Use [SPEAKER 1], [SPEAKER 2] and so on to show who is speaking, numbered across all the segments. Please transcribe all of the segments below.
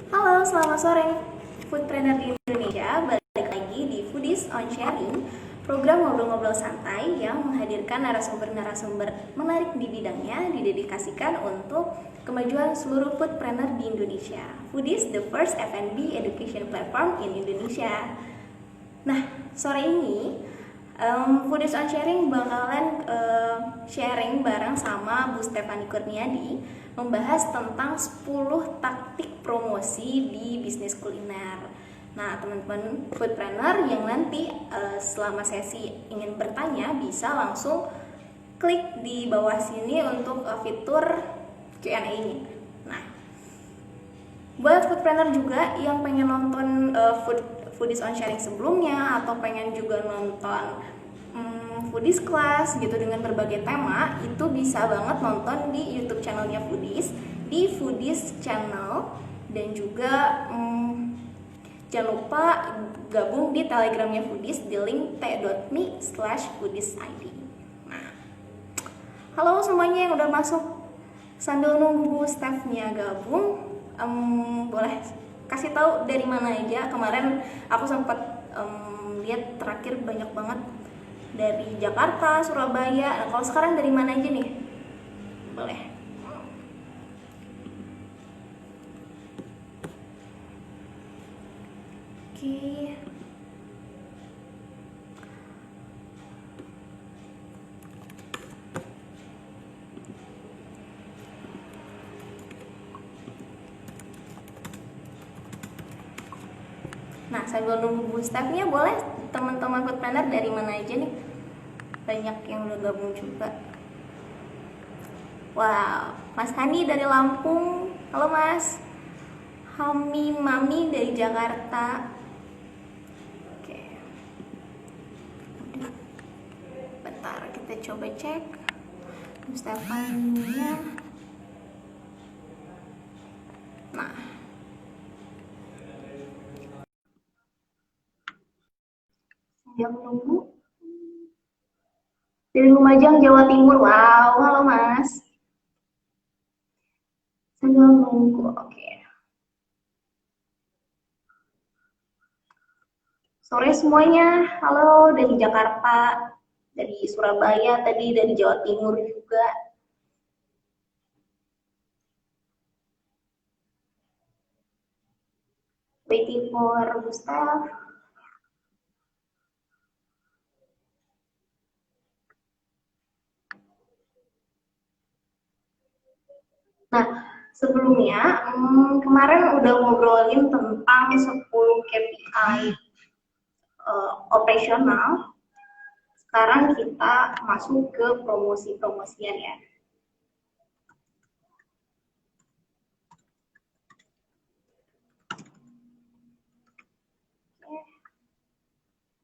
[SPEAKER 1] Halo, selamat sore Foodpreneur di Indonesia. Balik lagi di Foodies on Sharing, program ngobrol-ngobrol santai yang menghadirkan narasumber-narasumber menarik di bidangnya, didedikasikan untuk kemajuan seluruh foodpreneur di Indonesia. Foodies, the first F&B education platform in Indonesia. Nah, sore ini Foodies on Sharing bakalan sharing bareng sama Bu Stefani Kurniadi, membahas tentang 10 taktik promosi di bisnis kuliner. Nah, teman-teman foodpreneur yang nanti selama sesi ingin bertanya bisa langsung klik di bawah sini untuk fitur Q&A ini. Nah, buat foodpreneur juga yang pengen nonton Foodies on Sharing sebelumnya atau pengen juga nonton Foodies Class gitu dengan berbagai tema, itu bisa banget nonton di YouTube channelnya Foodies, di Foodies Channel, dan juga jangan lupa gabung di Telegramnya Foodies di link t.me/foodiesid. Nah, halo semuanya yang udah masuk, sambil nunggu Bu Steph-nya gabung, boleh kasih tahu dari mana aja. Kemarin aku sempat lihat terakhir banyak banget dari Jakarta, Surabaya. Nah, kalau sekarang dari mana aja nih? Boleh. Oke. Nah, sambil nunggu Bu Steph-nya, boleh teman-teman foodpreneur dari mana aja nih? Banyak yang udah gabung juga. Wow, Mas Hani dari Lampung. Halo Mas. Hami Mami dari Jakarta. Oke. Bentar, kita coba cek Mustafanya. Nah, yang menunggu dari Lumajang, Jawa Timur. Wow, halo Mas. Sambil nunggu, oke. Sore semuanya, halo dari Jakarta, dari Surabaya, tadi dari Jawa Timur juga. Waiting for Gustav. Nah, sebelumnya kemarin udah ngobrolin tentang 10 KPI operasional. Sekarang kita masuk ke promosi-promosian ya.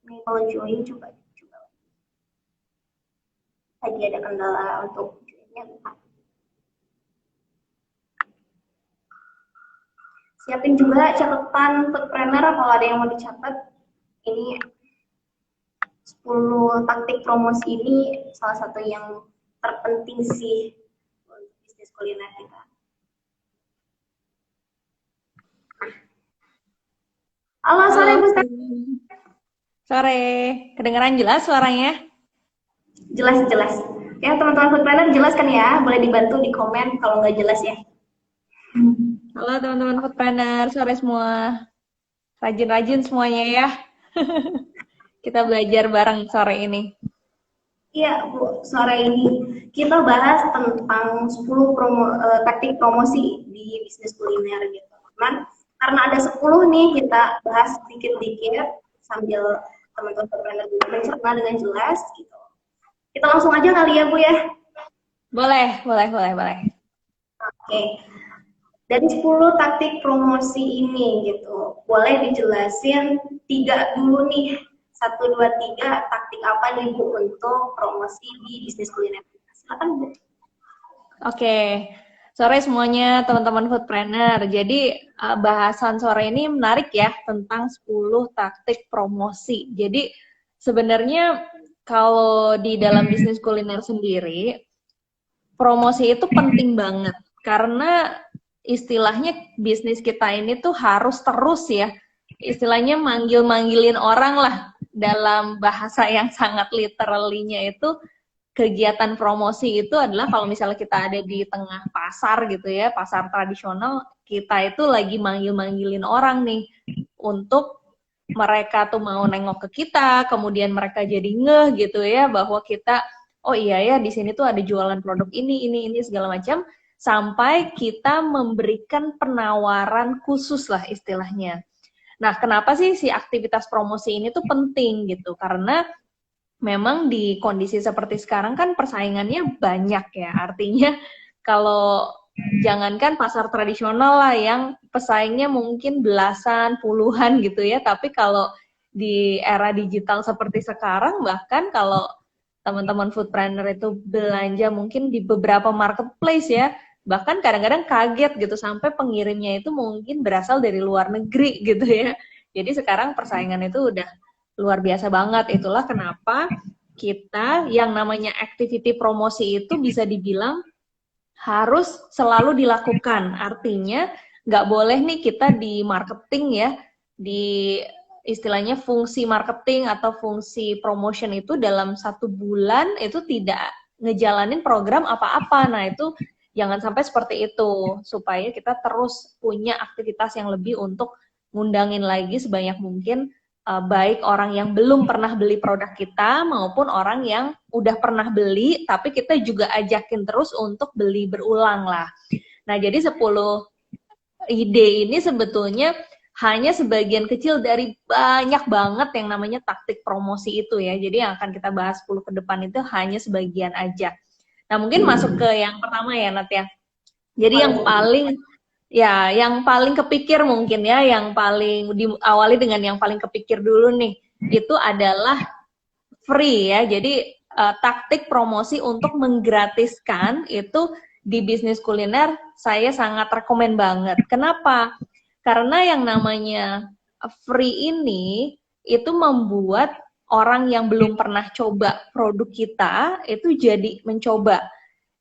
[SPEAKER 1] Ini kalau join coba lagi ada kendala untuk joinnya. Siapin juga catatan foodpreneur kalau ada yang mau dicatat. Ini 10 taktik promosi ini salah satu yang terpenting sih untuk bisnis kuliner kita. Halo, sore Bu Stef.
[SPEAKER 2] Sore, kedengeran jelas suaranya?
[SPEAKER 1] Jelas-jelas. Ya, teman-teman foodpreneur jelas kan ya? Boleh dibantu di komen kalau nggak jelas ya.
[SPEAKER 2] Halo teman-teman foodpreneur, sore semua. Rajin-rajin semuanya ya. Kita belajar bareng sore ini.
[SPEAKER 1] Iya, Bu, sore ini kita bahas tentang 10 taktik promosi di bisnis kuliner gitu. Cuman karena ada 10 nih, kita bahas dikit-dikit sambil teman-teman foodpreneur juga mencerna dengan jelas gitu. Kita langsung aja kali ya, Bu ya.
[SPEAKER 2] Boleh.
[SPEAKER 1] Oke. Dari 10 taktik promosi ini gitu, boleh dijelasin 3 dulu nih. 1, 2, 3 taktik apa nih Bu untuk promosi di bisnis kuliner? Silakan Bu.
[SPEAKER 2] Oke, sore semuanya teman-teman foodpreneur. Jadi bahasan sore ini menarik ya tentang 10 taktik promosi. Jadi sebenarnya kalau di dalam bisnis kuliner sendiri, promosi itu penting banget. Karena istilahnya bisnis kita ini tuh harus terus ya, istilahnya manggil-manggilin orang lah, dalam bahasa yang sangat literally-nya itu kegiatan promosi itu adalah kalau misalnya kita ada di tengah pasar gitu ya, pasar tradisional, kita itu lagi manggil-manggilin orang nih untuk mereka tuh mau nengok ke kita, kemudian mereka jadi ngeh gitu ya bahwa kita, oh iya ya di sini tuh ada jualan produk ini segala macam, sampai kita memberikan penawaran khusus lah istilahnya. Nah, kenapa sih si aktivitas promosi ini tuh penting gitu? Karena memang di kondisi seperti sekarang kan persaingannya banyak ya. Artinya kalau jangankan pasar tradisional lah yang pesaingnya mungkin belasan, puluhan gitu ya. Tapi kalau di era digital seperti sekarang, bahkan kalau teman-teman foodpreneur itu belanja mungkin di beberapa marketplace ya, bahkan kadang-kadang kaget gitu sampai pengirimnya itu mungkin berasal dari luar negeri gitu ya. Jadi sekarang persaingan itu udah luar biasa banget. Itulah kenapa kita yang namanya activity promosi itu bisa dibilang harus selalu dilakukan. Artinya nggak boleh nih kita di marketing ya, di istilahnya fungsi marketing atau fungsi promotion itu dalam 1 bulan itu tidak ngejalanin program apa-apa. Nah itu jangan sampai seperti itu, supaya kita terus punya aktivitas yang lebih untuk ngundangin lagi sebanyak mungkin baik orang yang belum pernah beli produk kita maupun orang yang udah pernah beli, tapi kita juga ajakin terus untuk beli berulang lah. Nah, jadi 10 ide ini sebetulnya hanya sebagian kecil dari banyak banget yang namanya taktik promosi itu ya. Jadi yang akan kita bahas 10 ke depan itu hanya sebagian aja. Nah, mungkin masuk ke yang pertama ya, Nat ya. Jadi yang paling kepikir mungkin ya, yang paling diawali dengan yang paling kepikir dulu nih, itu adalah free ya. Jadi taktik promosi untuk menggratiskan itu di bisnis kuliner saya sangat rekomen banget. Kenapa? Karena yang namanya free ini itu membuat orang yang belum pernah coba produk kita itu jadi mencoba.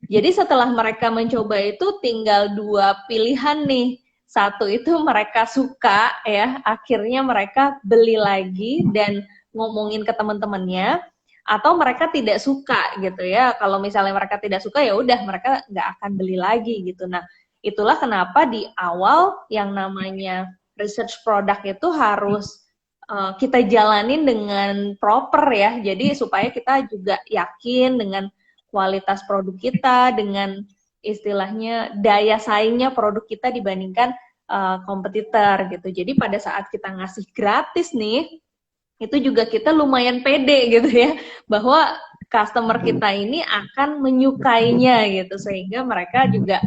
[SPEAKER 2] Jadi setelah mereka mencoba itu tinggal 2 pilihan nih. Satu itu mereka suka ya, akhirnya mereka beli lagi dan ngomongin ke teman-temannya, atau mereka tidak suka gitu ya. Kalau misalnya mereka tidak suka ya udah mereka nggak akan beli lagi gitu. Nah, itulah kenapa di awal yang namanya research produk itu harus kita jalanin dengan proper ya. Jadi supaya kita juga yakin dengan kualitas produk kita, dengan istilahnya daya saingnya produk kita dibandingkan kompetitor gitu. Jadi pada saat kita ngasih gratis nih, itu juga kita lumayan pede gitu ya, bahwa customer kita ini akan menyukainya gitu, sehingga mereka juga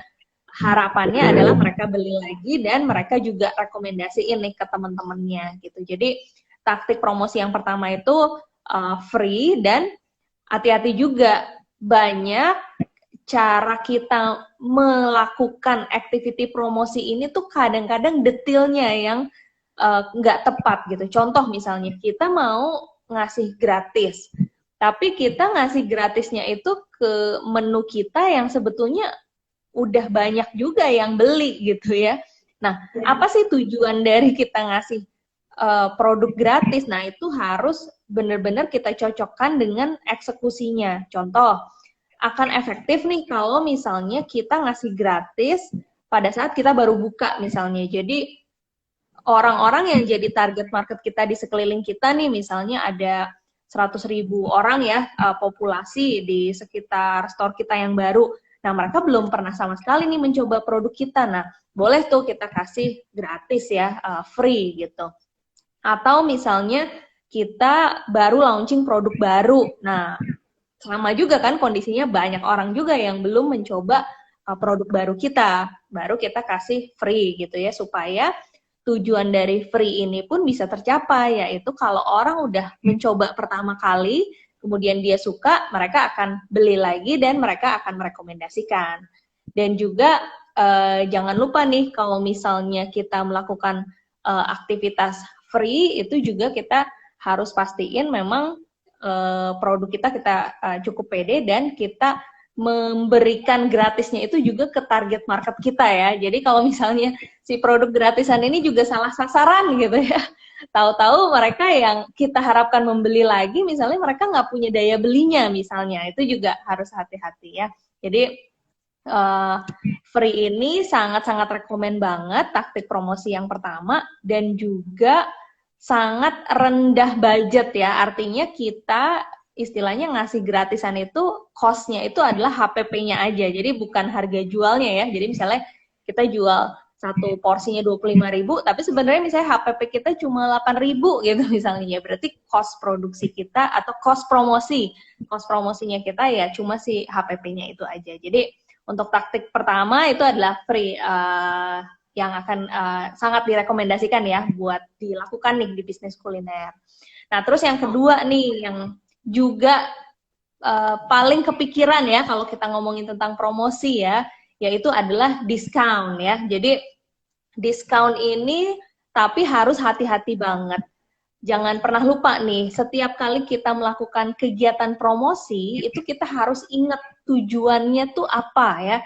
[SPEAKER 2] harapannya adalah mereka beli lagi dan mereka juga rekomendasiin nih ke teman-temannya gitu. Jadi taktik promosi yang pertama itu free, dan hati-hati juga banyak cara kita melakukan activity promosi ini tuh kadang-kadang detailnya yang nggak tepat gitu. Contoh misalnya kita mau ngasih gratis, tapi kita ngasih gratisnya itu ke menu kita yang sebetulnya udah banyak juga yang beli gitu ya. Nah, apa sih tujuan dari kita ngasih produk gratis? Nah, itu harus benar-benar kita cocokkan dengan eksekusinya. Contoh, akan efektif nih kalau misalnya kita ngasih gratis pada saat kita baru buka misalnya. Jadi orang-orang yang jadi target market kita di sekeliling kita nih, misalnya ada 100.000 orang ya populasi di sekitar store kita yang baru. Nah, mereka belum pernah sama sekali nih mencoba produk kita. Nah, boleh tuh kita kasih gratis ya, free gitu. Atau misalnya kita baru launching produk baru. Nah, sama juga kan kondisinya banyak orang juga yang belum mencoba produk baru kita. Baru kita kasih free gitu ya, supaya tujuan dari free ini pun bisa tercapai, yaitu kalau orang udah mencoba pertama kali, kemudian dia suka, mereka akan beli lagi dan mereka akan merekomendasikan. Dan juga jangan lupa nih, kalau misalnya kita melakukan aktivitas free, itu juga kita harus pastiin memang produk kita cukup pede dan kita memberikan gratisnya itu juga ke target market kita ya. Jadi kalau misalnya si produk gratisan ini juga salah sasaran gitu ya. Tahu-tahu mereka yang kita harapkan membeli lagi, misalnya mereka nggak punya daya belinya misalnya. Itu juga harus hati-hati ya. Jadi free ini sangat-sangat rekomen banget taktik promosi yang pertama, dan juga sangat rendah budget ya. Artinya kita istilahnya ngasih gratisan itu cost-nya itu adalah HPP-nya aja. Jadi bukan harga jualnya ya. Jadi misalnya kita jual satu porsinya 25.000, tapi sebenarnya misalnya HPP kita cuma 8.000 gitu misalnya. Ya berarti cost produksi kita atau cost promosi. Cost promosinya kita ya cuma si HPP-nya itu aja. Jadi untuk taktik pertama itu adalah free, yang akan sangat direkomendasikan ya buat dilakukan nih di bisnis kuliner. Nah, terus yang kedua nih yang juga paling kepikiran ya kalau kita ngomongin tentang promosi ya, yaitu adalah diskon ya. Jadi diskon ini tapi harus hati-hati banget. Jangan pernah lupa nih, setiap kali kita melakukan kegiatan promosi, itu kita harus ingat tujuannya tuh apa ya.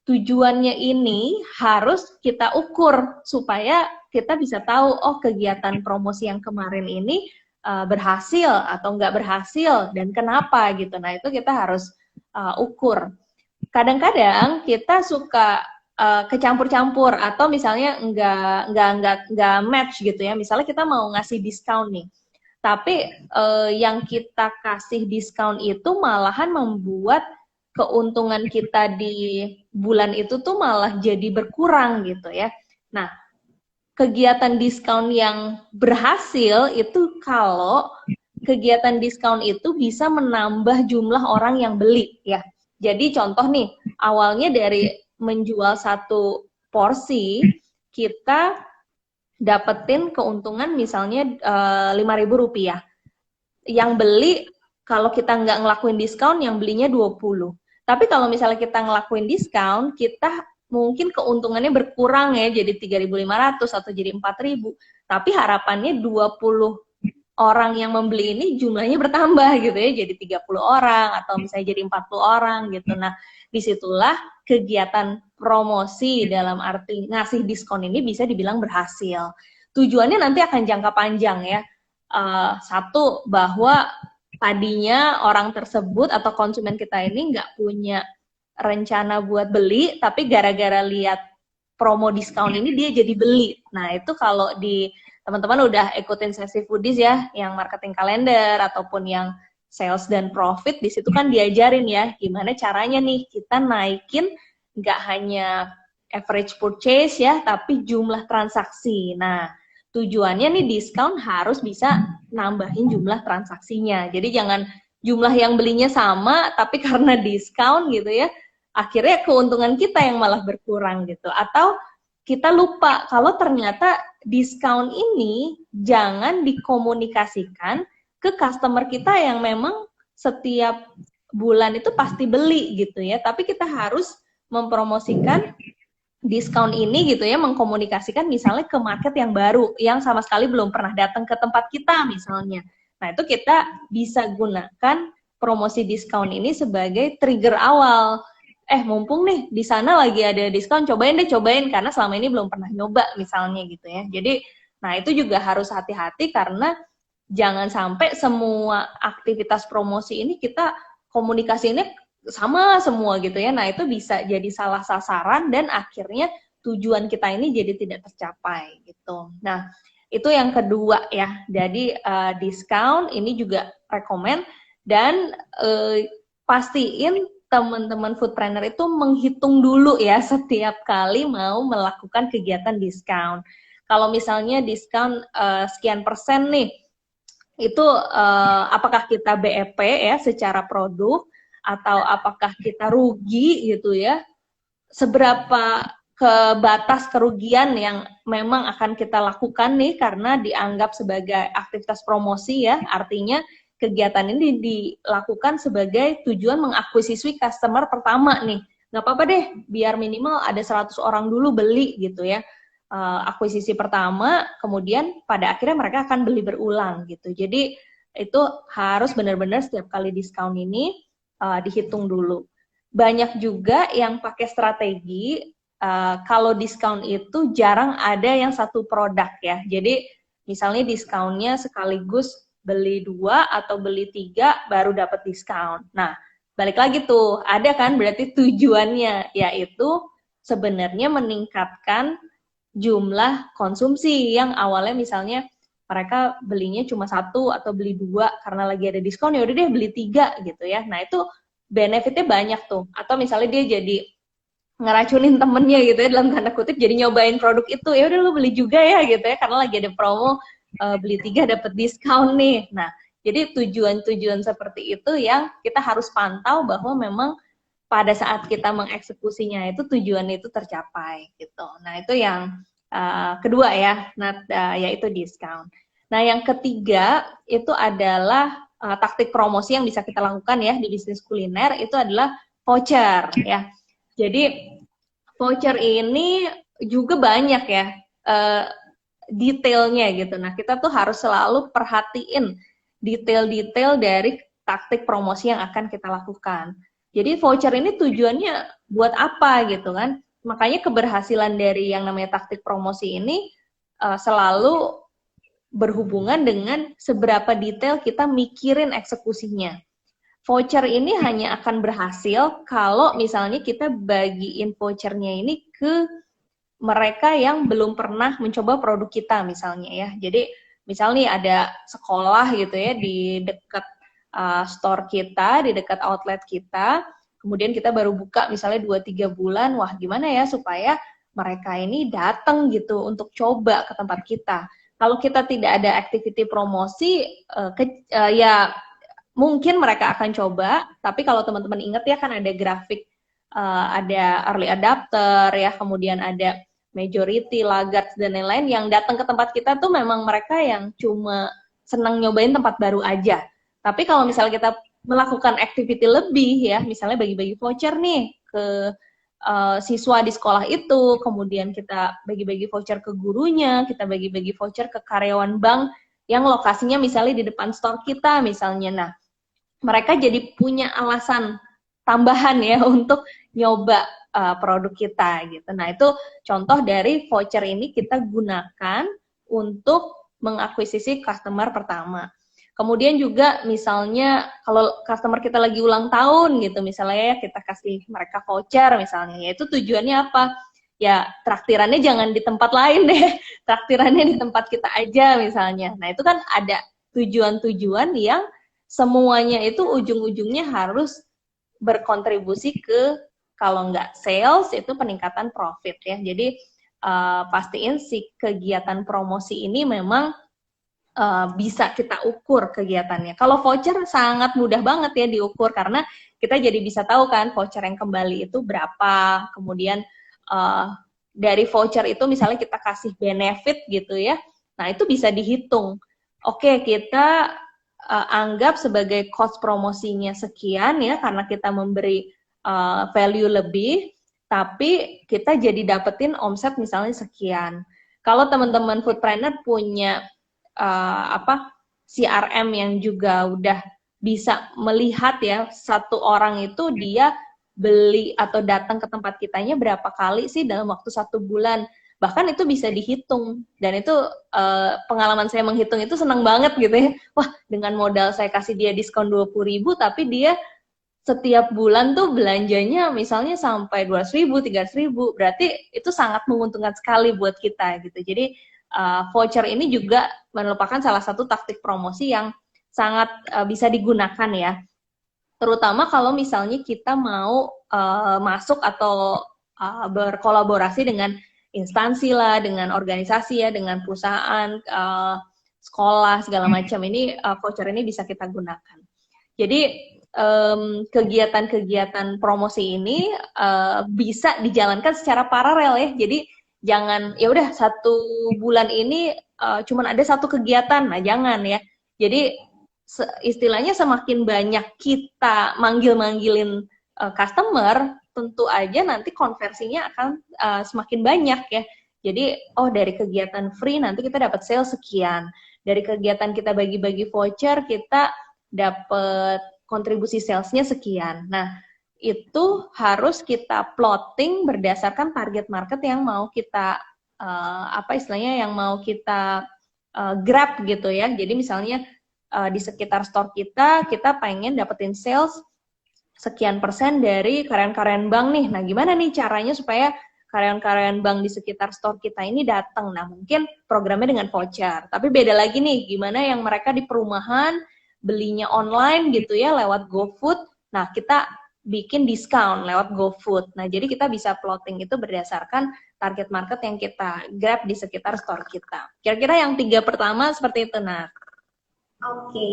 [SPEAKER 2] Tujuannya ini harus kita ukur supaya kita bisa tahu, oh kegiatan promosi yang kemarin ini berhasil atau nggak berhasil dan kenapa gitu. Nah itu kita harus ukur. Kadang-kadang kita suka kecampur-campur atau misalnya nggak match gitu ya. Misalnya kita mau ngasih diskon nih, tapi yang kita kasih diskon itu malahan membuat keuntungan kita di bulan itu tuh malah jadi berkurang gitu ya. Nah, kegiatan diskon yang berhasil itu kalau kegiatan diskon itu bisa menambah jumlah orang yang beli ya. Jadi contoh nih, awalnya dari menjual satu porsi, kita dapetin keuntungan misalnya Rp5.000. Yang beli, kalau kita nggak ngelakuin diskon, yang belinya 20. Tapi kalau misalnya kita ngelakuin diskon, kita mungkin keuntungannya berkurang ya, jadi 3.500 atau jadi 4.000. Tapi harapannya 20 orang yang membeli ini jumlahnya bertambah gitu ya, jadi 30 orang atau misalnya jadi 40 orang gitu. Nah, disitulah kegiatan promosi dalam arti ngasih diskon ini bisa dibilang berhasil. Tujuannya nanti akan jangka panjang ya. Satu, bahwa tadinya orang tersebut atau konsumen kita ini nggak punya rencana buat beli, tapi gara-gara lihat promo diskon ini dia jadi beli. Nah, itu kalau di teman-teman udah ikutin sesi foodies ya, yang marketing kalender ataupun yang sales dan profit, di situ kan diajarin ya, gimana caranya nih kita naikin nggak hanya average purchase ya, tapi jumlah transaksi. Nah, tujuannya nih diskon harus bisa nambahin jumlah transaksinya. Jadi jangan jumlah yang belinya sama, tapi karena diskon gitu ya, akhirnya keuntungan kita yang malah berkurang gitu. Atau kita lupa kalau ternyata diskon ini jangan dikomunikasikan ke customer kita yang memang setiap bulan itu pasti beli gitu ya. Tapi kita harus mempromosikan diskon ini gitu ya, mengkomunikasikan misalnya ke market yang baru, yang sama sekali belum pernah datang ke tempat kita misalnya. Nah itu kita bisa gunakan promosi diskon ini sebagai trigger awal. Mumpung nih di sana lagi ada diskon, cobain karena selama ini belum pernah nyoba misalnya gitu ya. Jadi, nah itu juga harus hati-hati karena jangan sampai semua aktivitas promosi ini kita komunikasinya sama semua gitu ya. Nah itu bisa jadi salah sasaran dan akhirnya tujuan kita ini jadi tidak tercapai gitu. Nah itu yang kedua ya. Jadi diskon ini juga rekomen dan pastiin teman-teman foodpreneur itu menghitung dulu ya setiap kali mau melakukan kegiatan diskon. Kalau misalnya diskon sekian persen nih, itu apakah kita BEP ya secara produk atau apakah kita rugi gitu ya? Seberapa ke batas kerugian yang memang akan kita lakukan nih karena dianggap sebagai aktivitas promosi ya, artinya kegiatan ini dilakukan sebagai tujuan mengakuisisi customer pertama nih. Nggak apa-apa deh, biar minimal ada 100 orang dulu beli gitu ya. Akuisisi pertama, kemudian pada akhirnya mereka akan beli berulang gitu. Jadi itu harus benar-benar setiap kali diskon ini dihitung dulu. banyak juga yang pakai strategi kalau diskon itu jarang ada yang satu produk ya. Jadi misalnya diskonnya sekaligus beli 2 atau beli 3 baru dapat diskon. Nah, balik lagi tuh, ada kan berarti tujuannya, yaitu sebenarnya meningkatkan jumlah konsumsi yang awalnya misalnya mereka belinya cuma 1 atau beli 2 karena lagi ada diskon, ya udah deh beli 3 gitu ya. Nah, itu benefitnya banyak tuh. Atau misalnya dia jadi ngeracunin temennya gitu ya, dalam tanda kutip, jadi nyobain produk itu, ya udah lu beli juga ya gitu ya, karena lagi ada promo, beli 3 dapat diskon nih. Nah, jadi tujuan-tujuan seperti itu yang kita harus pantau bahwa memang pada saat kita mengeksekusinya itu tujuan itu tercapai gitu. Nah, itu yang kedua ya, yaitu diskon. Nah, yang ketiga itu adalah taktik promosi yang bisa kita lakukan ya di bisnis kuliner, itu adalah voucher ya. Jadi voucher ini juga banyak ya detailnya gitu. Nah, kita tuh harus selalu perhatiin detail-detail dari taktik promosi yang akan kita lakukan. Jadi voucher ini tujuannya buat apa gitu kan? Makanya keberhasilan dari yang namanya taktik promosi ini selalu berhubungan dengan seberapa detail kita mikirin eksekusinya. Voucher ini hanya akan berhasil kalau misalnya kita bagiin vouchernya ini ke mereka yang belum pernah mencoba produk kita misalnya ya. Jadi misalnya ada sekolah gitu ya di dekat store kita, di dekat outlet kita, kemudian kita baru buka misalnya 2-3 bulan, wah gimana ya supaya mereka ini datang gitu untuk coba ke tempat kita. Kalau kita tidak ada activity promosi, ya mungkin mereka akan coba, tapi kalau teman-teman ingat ya kan ada grafik, ada early adapter ya, kemudian ada majority, laggards, dan lain-lain yang datang ke tempat kita tuh memang mereka yang cuma senang nyobain tempat baru aja. Tapi kalau misalnya kita melakukan activity lebih ya, misalnya bagi-bagi voucher nih ke siswa di sekolah itu, kemudian kita bagi-bagi voucher ke gurunya, kita bagi-bagi voucher ke karyawan bank yang lokasinya misalnya di depan store kita misalnya. Nah, mereka jadi punya alasan tambahan ya untuk nyoba produk kita gitu. Nah, itu contoh dari voucher ini kita gunakan untuk mengakuisisi customer pertama. Kemudian juga misalnya kalau customer kita lagi ulang tahun gitu, misalnya ya kita kasih mereka voucher misalnya, ya itu tujuannya apa? Ya traktirannya jangan di tempat lain deh, traktirannya di tempat kita aja misalnya. Nah, itu kan ada tujuan-tujuan yang semuanya itu ujung-ujungnya harus berkontribusi ke, kalau nggak sales itu peningkatan profit ya. Jadi pastiin si kegiatan promosi ini memang bisa kita ukur kegiatannya. Kalau voucher sangat mudah banget ya diukur karena kita jadi bisa tahu kan voucher yang kembali itu berapa. Kemudian dari voucher itu misalnya kita kasih benefit gitu ya. Nah, itu bisa dihitung. Oke, kita anggap sebagai cost promosinya sekian ya karena kita memberi value lebih, tapi kita jadi dapetin omset misalnya sekian. Kalau teman-teman foodpreneur punya CRM yang juga udah bisa melihat ya satu orang itu dia beli atau datang ke tempat kitanya berapa kali sih dalam waktu 1 bulan, bahkan itu bisa dihitung. Dan itu pengalaman saya menghitung itu senang banget gitu ya, wah dengan modal saya kasih dia diskon 20.000 tapi dia setiap bulan tuh belanjanya misalnya sampai 200.000, 300.000, berarti itu sangat menguntungkan sekali buat kita gitu. Jadi voucher ini juga merupakan salah satu taktik promosi yang sangat bisa digunakan ya. Terutama kalau misalnya kita mau masuk atau berkolaborasi dengan instansi lah, dengan organisasi ya, dengan perusahaan, sekolah, segala macam. Ini voucher ini bisa kita gunakan. Jadi kegiatan-kegiatan promosi ini bisa dijalankan secara paralel ya. Jadi jangan ya udah 1 bulan ini cuman ada 1 kegiatan, nah jangan ya. Jadi istilahnya semakin banyak kita manggil-manggilin customer, tentu aja nanti konversinya akan semakin banyak ya. Jadi dari kegiatan free nanti kita dapat sales sekian, dari kegiatan kita bagi-bagi voucher kita dapat kontribusi salesnya sekian. Nah, itu harus kita plotting berdasarkan target market yang mau kita yang mau kita grab gitu ya. Jadi misalnya di sekitar store kita pengen dapetin sales sekian persen dari karyawan-karyawan bank nih. Nah, gimana nih caranya supaya karyawan-karyawan bank di sekitar store kita ini datang? Nah, mungkin programnya dengan voucher. Tapi beda lagi nih, gimana yang mereka di perumahan belinya online gitu ya lewat GoFood. Nah, kita bikin diskon lewat GoFood. Nah, jadi kita bisa plotting itu berdasarkan target market yang kita grab di sekitar store kita. Kira-kira yang 3 pertama seperti itu, Nat.
[SPEAKER 1] Oke.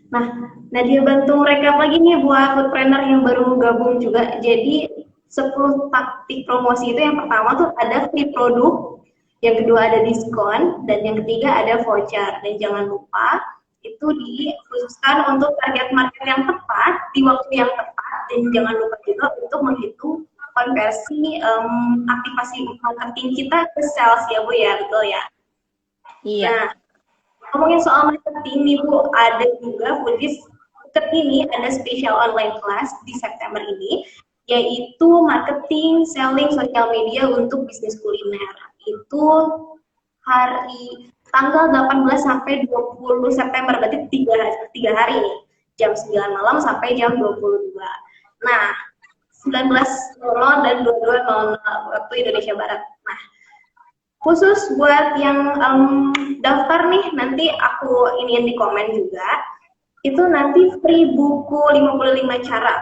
[SPEAKER 1] Nah, Nadia bantu recap lagi nih buat foodpreneur yang baru gabung juga. Jadi 10 taktik promosi itu yang pertama tuh ada free produk, yang kedua ada diskon, dan yang ketiga ada voucher. Dan jangan lupa itu dikhususkan untuk target market yang tepat di waktu yang tepat, dan jangan lupa juga untuk menghitung konversi aktivasi marketing kita ke sales ya Bu ya, betul ya?
[SPEAKER 2] Iya.
[SPEAKER 1] Nah, ngomongin soal marketing nih Bu, ada juga Foodies ini ada special online class di September ini, yaitu marketing, selling, sosial media untuk bisnis kuliner. Itu hari tanggal 18 sampai 20 September, berarti 3 hari nih, jam 9 malam sampai jam 22. Nah, 19.00 dan 22.00 waktu Indonesia Barat. Nah, khusus buat yang daftar nih, nanti aku iniin di komen juga, itu nanti free buku 55 cara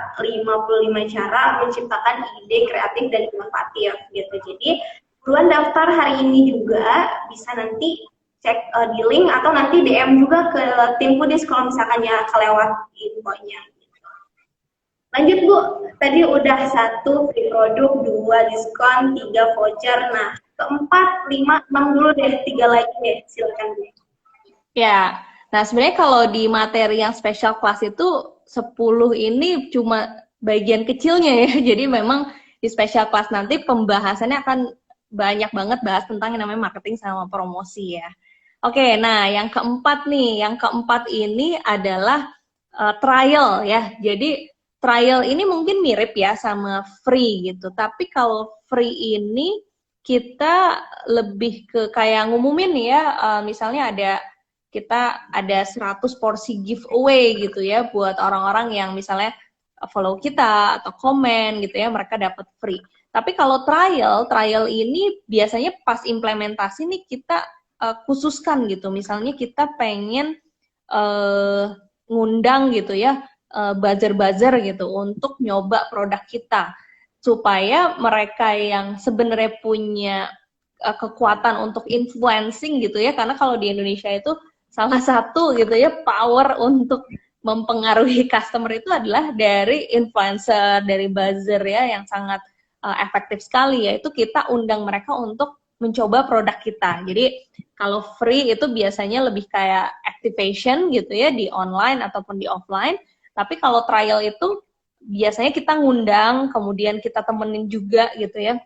[SPEAKER 1] menciptakan ide kreatif dan inovatif gitu. Jadi buruan daftar hari ini juga, bisa nanti cek di link atau nanti DM juga ke tim Foodies kalau misalkannya kelewat infonya. Lanjut Bu, tadi udah 1 free produk, 2 diskon, 3 voucher. Nah, keempat, 5, 6 dulu deh, 3 lagi deh, silakan Bu.
[SPEAKER 2] Ya, nah sebenarnya kalau di materi yang special class itu 10 ini cuma bagian kecilnya ya. Jadi memang di special class nanti pembahasannya akan banyak banget bahas tentang yang namanya marketing sama promosi ya. Oke, nah yang keempat nih, yang keempat ini adalah trial ya. Jadi trial ini mungkin mirip ya sama free gitu. Tapi kalau free ini kita lebih ke kayak ngumumin ya, misalnya kita ada 100 porsi giveaway gitu ya buat orang-orang yang misalnya follow kita atau komen gitu ya, mereka dapat free. Tapi kalau trial ini biasanya pas implementasi nih kita khususkan gitu. Misalnya kita pengen ngundang gitu ya, buzzer-buzzer gitu untuk nyoba produk kita. Supaya mereka yang sebenarnya punya kekuatan untuk influencing gitu ya, karena kalau di Indonesia itu salah satu gitu ya power untuk mempengaruhi customer itu adalah dari influencer, dari buzzer ya yang sangat efektif sekali, yaitu kita undang mereka untuk mencoba produk kita. Jadi kalau free itu biasanya lebih kayak activation gitu ya di online ataupun di offline, tapi kalau trial itu biasanya kita ngundang, kemudian kita temenin juga gitu ya,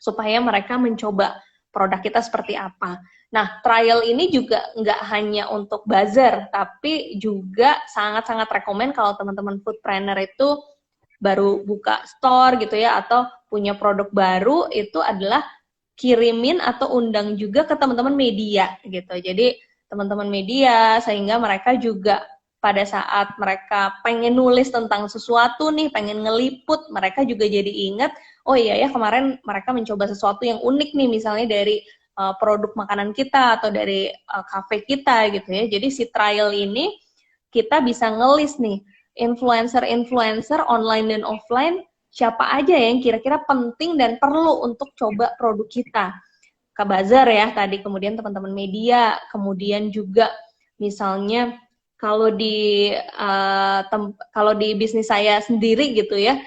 [SPEAKER 2] supaya mereka mencoba produk kita seperti apa. Nah, trial ini juga nggak hanya untuk buzzer, tapi juga sangat-sangat rekomen kalau teman-teman foodpreneur itu baru buka store gitu ya, atau punya produk baru, itu adalah kirimin atau undang juga ke teman-teman media gitu. Jadi teman-teman media, sehingga mereka juga pada saat mereka pengen nulis tentang sesuatu nih, pengen ngeliput, mereka juga jadi ingat, oh iya ya kemarin mereka mencoba sesuatu yang unik nih, misalnya dari produk makanan kita atau dari cafe kita gitu ya. Jadi si trial ini kita bisa ngelis nih influencer-influencer online dan offline siapa aja yang kira-kira penting dan perlu untuk coba produk kita. Ke buzzer ya tadi, kemudian teman-teman media, kemudian juga misalnya kalau di bisnis saya sendiri gitu ya,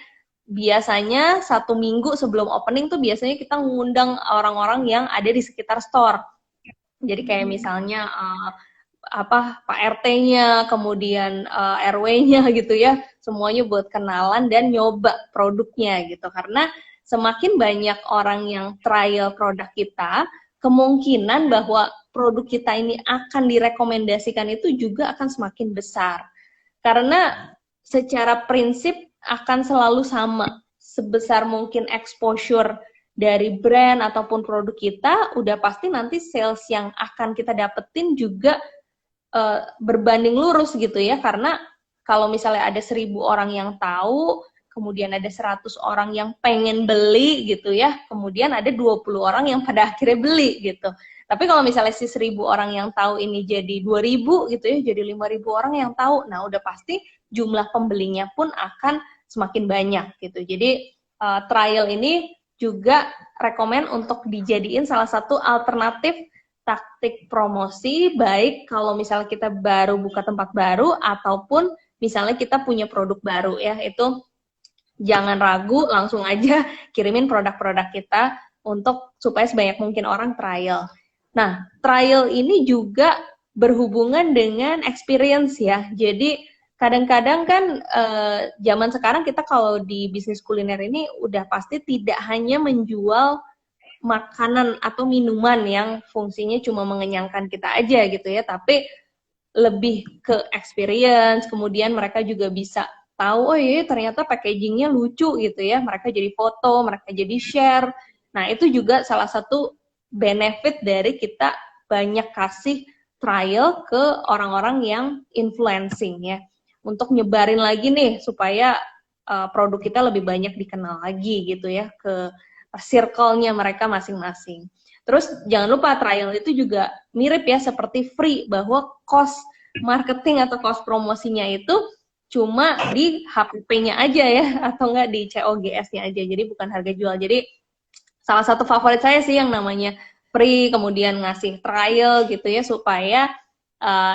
[SPEAKER 2] biasanya 1 minggu sebelum opening tuh biasanya kita ngundang orang-orang yang ada di sekitar store. Jadi kayak misalnya Pak RT-nya, kemudian RW-nya gitu ya, semuanya buat kenalan dan nyoba produknya gitu. Karena semakin banyak orang yang trial produk kita, kemungkinan bahwa produk kita ini akan direkomendasikan itu juga akan semakin besar. Karena secara prinsip akan selalu sama. Sebesar mungkin exposure dari brand ataupun produk kita, udah pasti nanti sales yang akan kita dapetin juga berbanding lurus gitu ya, karena kalau misalnya ada 1.000 orang yang tahu, kemudian ada 100 orang yang pengen beli gitu ya, kemudian ada 20 orang yang pada akhirnya beli gitu. Tapi kalau misalnya si 1.000 orang yang tahu ini jadi 2.000 gitu ya, jadi 5.000 orang yang tahu, nah udah pasti jumlah pembelinya pun akan semakin banyak gitu. Jadi trial ini juga rekomen untuk dijadiin salah satu alternatif taktik promosi, baik kalau misalnya kita baru buka tempat baru ataupun misalnya kita punya produk baru ya, itu jangan ragu, langsung aja kirimin produk-produk kita untuk supaya sebanyak mungkin orang trial. Nah, trial ini juga berhubungan dengan experience ya. Jadi kadang-kadang kan zaman sekarang kita kalau di bisnis kuliner ini udah pasti tidak hanya menjual makanan atau minuman yang fungsinya cuma mengenyangkan kita aja gitu ya, tapi lebih ke experience, kemudian mereka juga bisa tahu, oh iya ternyata packagingnya lucu gitu ya, mereka jadi foto, mereka jadi share. Nah itu juga salah satu benefit dari kita banyak kasih trial ke orang-orang yang influencing ya, untuk nyebarin lagi nih supaya produk kita lebih banyak dikenal lagi gitu ya ke circle-nya mereka masing-masing. Terus jangan lupa trial itu juga mirip ya seperti free, bahwa cost marketing atau cost promosinya itu cuma di HPP-nya aja ya, atau enggak di COGS-nya aja, jadi bukan harga jual. Jadi salah satu favorit saya sih yang namanya free, kemudian ngasih trial gitu ya, supaya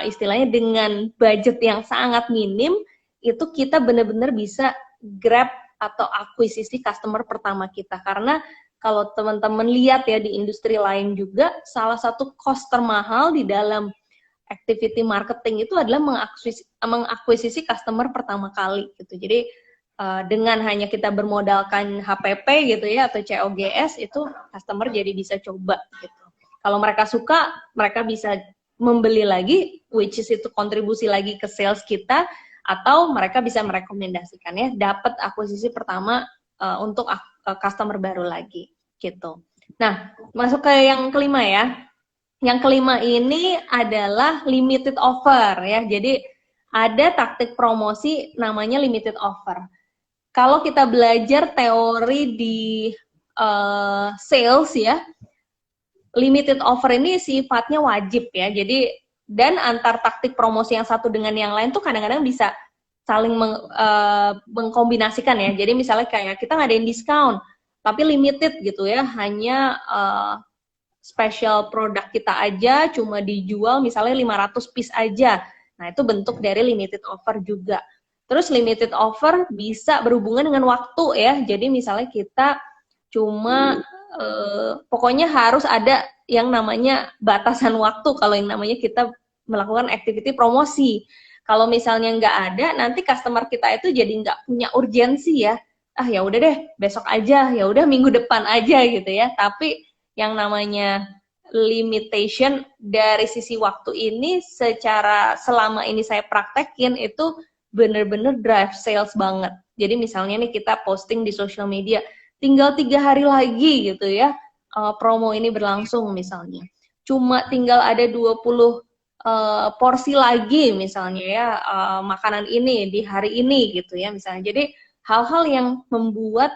[SPEAKER 2] istilahnya dengan budget yang sangat minim, itu kita benar-benar bisa grab atau akuisisi customer pertama kita. Karena kalau teman-teman lihat ya di industri lain juga, salah satu cost termahal di dalam activity marketing itu adalah mengakuisisi customer pertama kali gitu. Jadi dengan hanya kita bermodalkan HPP gitu ya atau COGS, itu customer jadi bisa coba gitu. Kalau mereka suka, mereka bisa membeli lagi, which is itu kontribusi lagi ke sales kita, atau mereka bisa merekomendasikan ya, dapat akuisisi pertama untuk customer baru lagi gitu. Nah, masuk ke yang kelima ya. Yang kelima ini adalah limited offer ya. Jadi ada taktik promosi namanya limited offer. Kalau kita belajar teori di sales ya, limited offer ini sifatnya wajib ya. Jadi dan antar taktik promosi yang satu dengan yang lain tuh kadang-kadang bisa saling mengkombinasikan ya. Jadi misalnya kayak kita ngadain diskon, tapi limited gitu ya, hanya special produk kita aja cuma dijual misalnya 500 piece aja. Nah itu bentuk dari limited offer juga. Terus limited offer bisa berhubungan dengan waktu ya. Jadi misalnya kita cuma pokoknya harus ada yang namanya batasan waktu kalau yang namanya kita melakukan activity promosi. Kalau misalnya nggak ada, nanti customer kita itu jadi nggak punya urgensi ya. Ah ya udah deh, besok aja, ya udah minggu depan aja gitu ya. Tapi yang namanya limitation dari sisi waktu ini, secara selama ini saya praktekin itu bener-bener drive sales banget. Jadi misalnya nih kita posting di social media, tinggal 3 hari lagi gitu ya, promo ini berlangsung misalnya. Cuma tinggal ada 20 porsi lagi misalnya ya, makanan ini di hari ini gitu ya misalnya. Jadi hal-hal yang membuat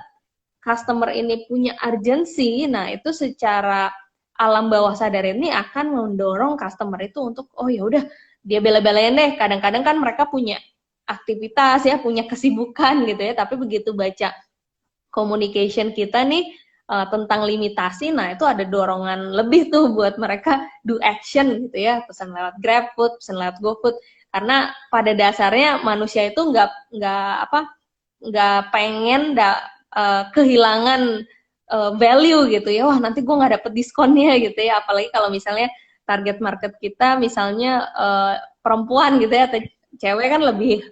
[SPEAKER 2] customer ini punya urgensi, nah itu secara alam bawah sadar ini akan mendorong customer itu untuk, oh ya udah dia bela-belain deh. Kadang-kadang kan mereka punya aktivitas ya, punya kesibukan gitu ya, tapi begitu baca communication kita nih tentang limitasi, nah itu ada dorongan lebih tuh buat mereka do action gitu ya, pesan lewat GrabFood, pesan lewat GoFood, karena pada dasarnya manusia itu nggak pengen kehilangan value gitu ya, wah nanti gue nggak dapet diskonnya gitu ya, apalagi kalau misalnya target market kita misalnya perempuan gitu ya, atau cewek kan lebih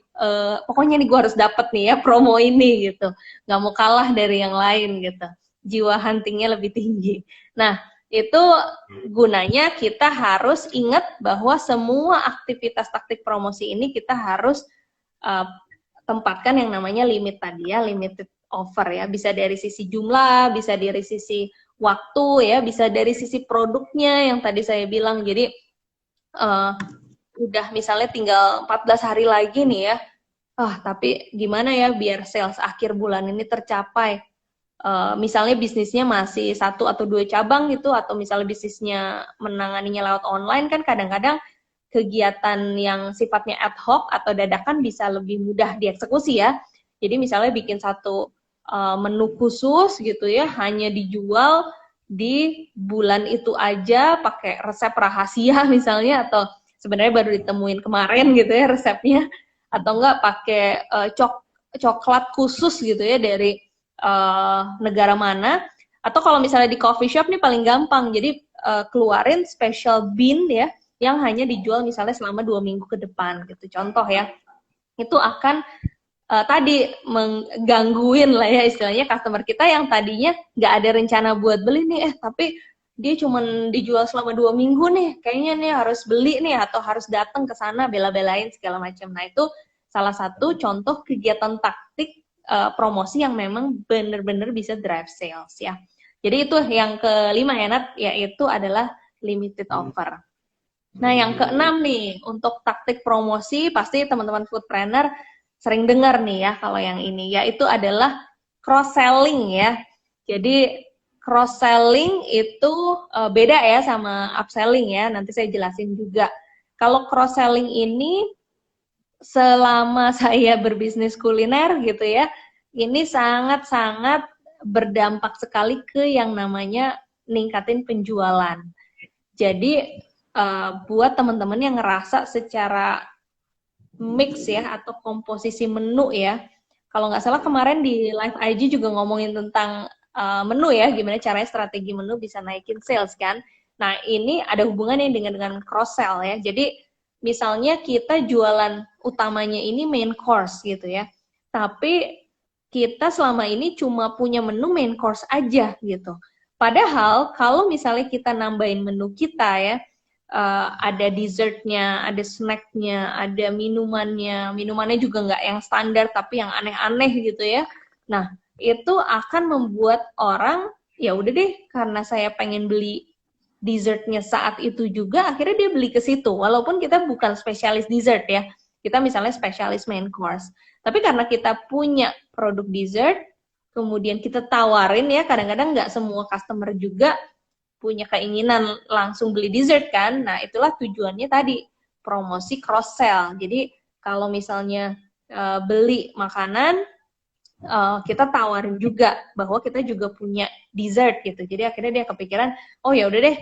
[SPEAKER 2] pokoknya nih gue harus dapet nih ya promo ini gitu, nggak mau kalah dari yang lain gitu, jiwa huntingnya lebih tinggi. Nah itu gunanya kita harus ingat bahwa semua aktivitas taktik promosi ini kita harus tempatkan yang namanya limit tadi ya, limited offer ya. Bisa dari sisi jumlah, bisa dari sisi waktu ya, bisa dari sisi produknya yang tadi saya bilang. Jadi udah misalnya tinggal 14 hari lagi nih ya. Tapi gimana ya biar sales akhir bulan ini tercapai? Misalnya bisnisnya masih 1 atau 2 cabang gitu, atau misalnya bisnisnya menanganinya lewat online, kan kadang-kadang kegiatan yang sifatnya ad hoc atau dadakan bisa lebih mudah dieksekusi ya. Jadi misalnya bikin satu menu khusus gitu ya, hanya dijual di bulan itu aja pakai resep rahasia misalnya, atau sebenarnya baru ditemuin kemarin gitu ya resepnya, atau enggak pakai coklat khusus gitu ya dari negara mana. Atau kalau misalnya di coffee shop nih paling gampang, jadi keluarin special bean ya, yang hanya dijual misalnya selama 2 minggu ke depan gitu, contoh ya. Itu akan tadi menggangguin lah ya istilahnya customer kita yang tadinya nggak ada rencana buat beli nih, tapi dia cuman dijual selama 2 minggu nih, kayaknya nih harus beli nih, atau harus datang ke sana bela-belain segala macam. Nah itu salah satu contoh kegiatan taktik promosi yang memang benar-benar bisa drive sales ya. Jadi itu yang kelima ya Nat, yaitu adalah limited offer. Nah yang keenam nih, untuk taktik promosi pasti teman-teman foodpreneur sering dengar nih ya kalau yang ini, yaitu adalah cross-selling ya. Jadi cross-selling itu beda ya sama upselling ya, nanti saya jelasin juga. Kalau cross-selling ini selama saya berbisnis kuliner gitu ya, ini sangat-sangat berdampak sekali ke yang namanya ningkatin penjualan. Jadi buat teman-teman yang ngerasa secara mix ya atau komposisi menu ya, kalau nggak salah kemarin di live IG juga ngomongin tentang menu ya, gimana caranya strategi menu bisa naikin sales kan. Nah ini ada hubungannya dengan cross sell ya. Jadi misalnya kita jualan utamanya ini main course gitu ya, tapi kita selama ini cuma punya menu main course aja gitu. Padahal kalau misalnya kita nambahin menu kita ya, ada dessertnya, ada snacknya, ada minumannya juga nggak yang standar tapi yang aneh-aneh gitu ya. Nah itu akan membuat orang ya udah deh, karena saya pengen beli dessertnya saat itu juga, akhirnya dia beli ke situ walaupun kita bukan spesialis dessert ya, kita misalnya spesialis main course, tapi karena kita punya produk dessert kemudian kita tawarin ya, kadang-kadang nggak semua customer juga punya keinginan langsung beli dessert kan. Nah itulah tujuannya tadi, promosi cross sell. Jadi kalau misalnya beli makanan, kita tawarin juga bahwa kita juga punya dessert gitu. Jadi akhirnya dia kepikiran, oh ya udah deh,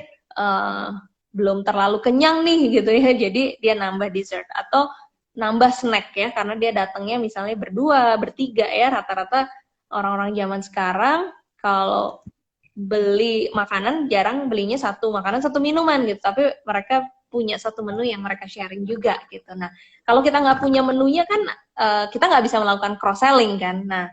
[SPEAKER 2] belum terlalu kenyang nih gitu ya. Jadi dia nambah dessert atau nambah snack ya, karena dia datangnya misalnya berdua, bertiga ya. Rata-rata orang-orang zaman sekarang kalau beli makanan jarang belinya satu makanan satu minuman gitu, tapi mereka punya satu menu yang mereka sharing juga gitu. Nah kalau kita nggak punya menunya kan kita nggak bisa melakukan cross selling kan. Nah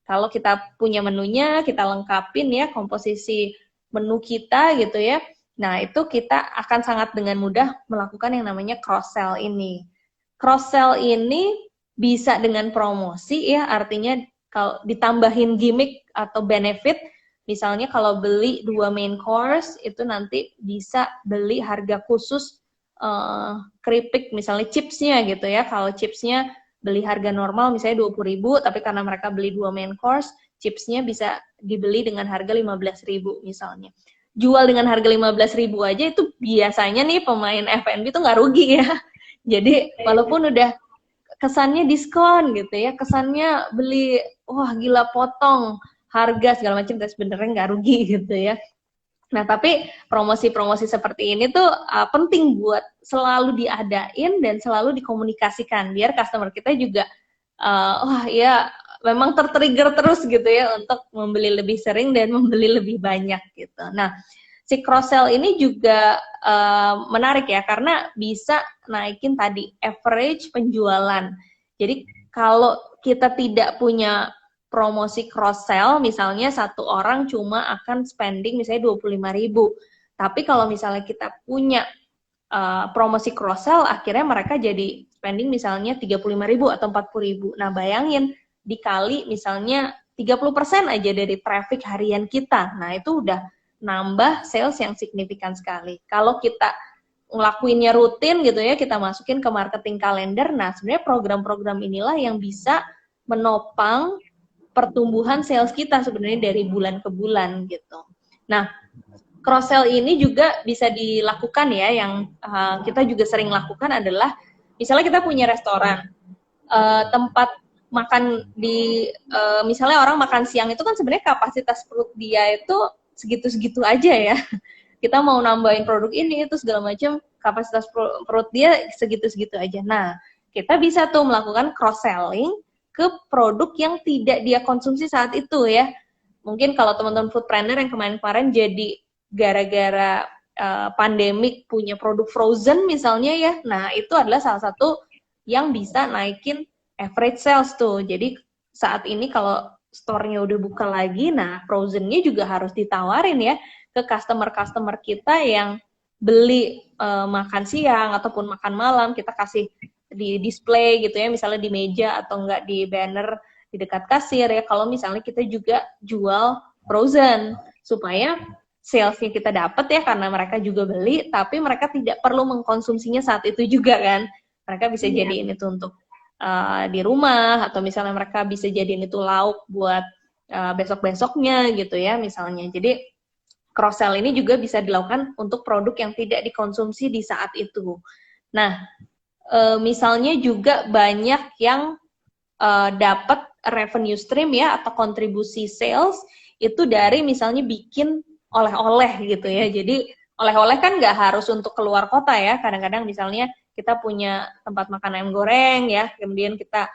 [SPEAKER 2] kalau kita punya menunya, kita lengkapin ya komposisi menu kita gitu ya, nah itu kita akan sangat dengan mudah melakukan yang namanya cross sell ini. Cross sell ini bisa dengan promosi ya, artinya kalau ditambahin gimmick atau benefit. Misalnya kalau beli 2 main course, itu nanti bisa beli harga khusus keripik, misalnya chipsnya gitu ya. Kalau chipsnya beli harga normal misalnya 20.000, tapi karena mereka beli 2 main course, chipsnya bisa dibeli dengan harga 15.000 misalnya. Jual dengan harga 15.000 aja itu biasanya nih pemain F&B itu nggak rugi ya. Jadi walaupun udah kesannya diskon gitu ya, kesannya beli, wah gila potong harga segala macam, tapi sebenarnya nggak rugi gitu ya. Nah tapi promosi-promosi seperti ini tuh penting buat selalu diadain dan selalu dikomunikasikan biar customer kita juga wah ya memang tertrigger terus gitu ya untuk membeli lebih sering dan membeli lebih banyak gitu. Nah si cross sell ini juga menarik ya, karena bisa naikin tadi average penjualan. Jadi kalau kita tidak punya promosi cross sell, misalnya satu orang cuma akan spending misalnya 25.000. Tapi kalau misalnya kita punya promosi cross sell, akhirnya mereka jadi spending misalnya 35.000 atau 40.000. Nah, bayangin dikali misalnya 30% aja dari traffic harian kita. Nah, itu udah nambah sales yang signifikan sekali. Kalau kita ngelakuinnya rutin gitu ya, kita masukin ke marketing kalender. Nah, sebenarnya program-program inilah yang bisa menopang pertumbuhan sales kita sebenarnya dari bulan ke bulan gitu. Nah, cross sell ini juga bisa dilakukan ya, yang kita juga sering lakukan adalah misalnya kita punya restoran, tempat makan di misalnya orang makan siang itu kan sebenarnya kapasitas perut dia itu segitu-segitu aja ya. Kita mau nambahin produk ini itu segala macam, kapasitas perut dia segitu-segitu aja. Nah, kita bisa tuh melakukan cross selling ke produk yang tidak dia konsumsi saat itu ya. Mungkin kalau teman-teman foodpreneur yang kemarin-kemarin jadi gara-gara pandemik punya produk frozen misalnya ya, nah itu adalah salah satu yang bisa naikin average sales tuh. Jadi saat ini kalau store-nya udah buka lagi, nah frozen-nya juga harus ditawarin ya ke customer-customer kita yang beli makan siang ataupun makan malam, kita kasih di display gitu ya, misalnya di meja atau enggak di banner di dekat kasir ya, kalau misalnya kita juga jual frozen, supaya salesnya kita dapat ya, karena mereka juga beli, tapi mereka tidak perlu mengkonsumsinya saat itu juga kan. Mereka bisa jadiin itu untuk di rumah, atau misalnya mereka bisa jadiin itu lauk buat besok-besoknya gitu ya misalnya. Jadi cross sell ini juga bisa dilakukan untuk produk yang tidak dikonsumsi di saat itu. Nah, misalnya juga banyak yang dapat revenue stream ya, atau kontribusi sales itu dari misalnya bikin oleh-oleh gitu ya. Jadi oleh-oleh kan nggak harus untuk keluar kota ya. Kadang-kadang misalnya kita punya tempat makan ayam goreng ya, kemudian kita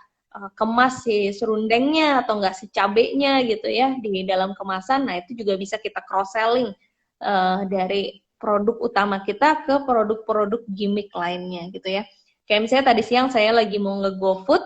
[SPEAKER 2] kemas si serundengnya atau enggak si cabenya gitu ya di dalam kemasan. Nah, itu juga bisa kita cross selling dari produk utama kita ke produk-produk gimmick lainnya gitu ya. Kayak misalnya tadi siang saya lagi mau nge-GoFood,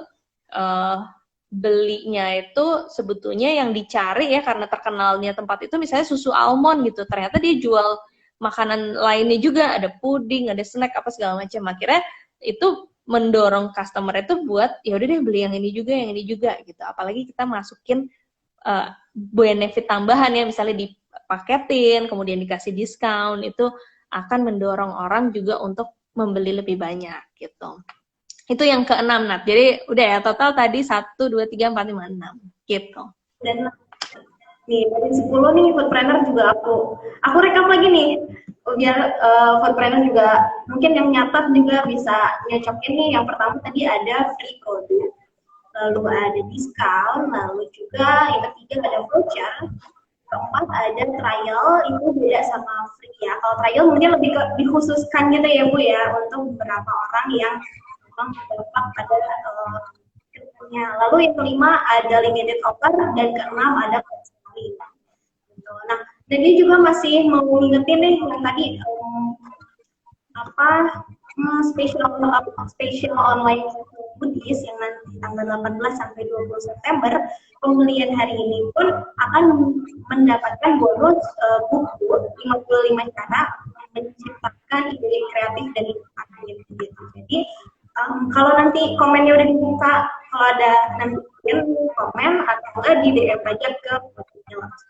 [SPEAKER 2] belinya itu sebetulnya yang dicari ya, karena terkenalnya tempat itu misalnya susu almond gitu, ternyata dia jual makanan lainnya juga, ada puding, ada snack apa segala macam. Akhirnya itu mendorong customer itu buat ya udah deh beli yang ini juga gitu. Apalagi kita masukin benefit tambahan ya, misalnya dipaketin kemudian dikasih diskon, itu akan mendorong orang juga untuk membeli lebih banyak gitu. Itu yang keenam, Nat. Jadi udah ya, total tadi 1, 2, 3, 4, 5, 6 gitu.
[SPEAKER 1] Dan nih dari 10 nih foodpreneur juga aku rekap lagi nih biar foodpreneur juga mungkin yang nyatat juga bisa nyocokin nih. Yang pertama tadi ada free produk, lalu ada diskon, lalu juga yang ketiga ada voucher, keempat ada trial, itu beda sama free ya. Kalau trial mungkin lebih dikhususkan gitu ya Bu ya, untuk beberapa orang yang memang terdampak pada kriptonya. Lalu yang kelima ada limited offer, dan keenam ada cross-selling. Gitu. Nah, dan dia juga masih mau ngingetin nih yang tadi special online goodies yang nanti tanggal 18 sampai 20 September, pembelian hari ini pun akan mendapatkan bonus buku 55 cara menciptakan ide kreatif dan inovatif gitu. Jadi kalau nanti komennya udah dibuka, kalau ada nanti komen atau enggak di DM aja ke profilnya langsung.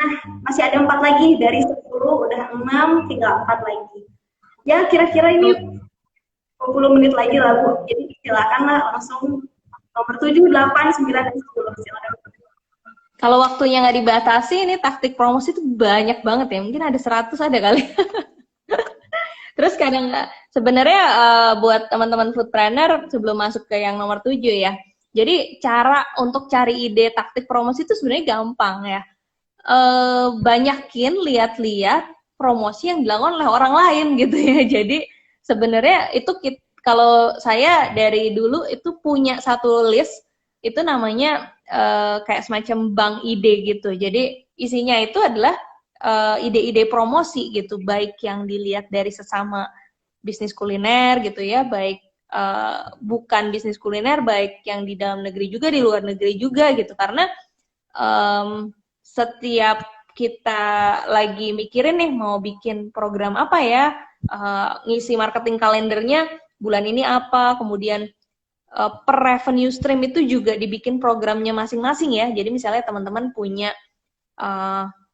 [SPEAKER 1] Nah, masih ada 4 lagi dari 10, udah 6, tinggal 4 lagi. Ya, kira-kira ini 20 menit lagi lah, Bu. Jadi silakan lah langsung nomor 7, 8, 9, dan 10. Silakan.
[SPEAKER 2] Kalau waktunya nggak dibatasi, ini taktik promosi itu banyak banget ya. Mungkin ada 100 ada kali. Terus kadang sebenarnya buat teman-teman foodpreneur sebelum masuk ke yang nomor 7 ya. Jadi cara untuk cari ide taktik promosi itu sebenarnya gampang ya. Banyakin lihat-lihat promosi yang dilakukan oleh orang lain gitu ya. Jadi sebenarnya itu kalau saya dari dulu itu punya satu list, itu namanya kayak semacam bank ide gitu. Jadi isinya itu adalah ide-ide promosi gitu, baik yang dilihat dari sesama bisnis kuliner gitu ya, baik bukan bisnis kuliner, baik yang di dalam negeri juga, di luar negeri juga gitu. Karena setiap kita lagi mikirin nih mau bikin program apa ya, ngisi marketing kalendernya, bulan ini apa, kemudian per revenue stream itu juga dibikin programnya masing-masing ya. Jadi misalnya teman-teman punya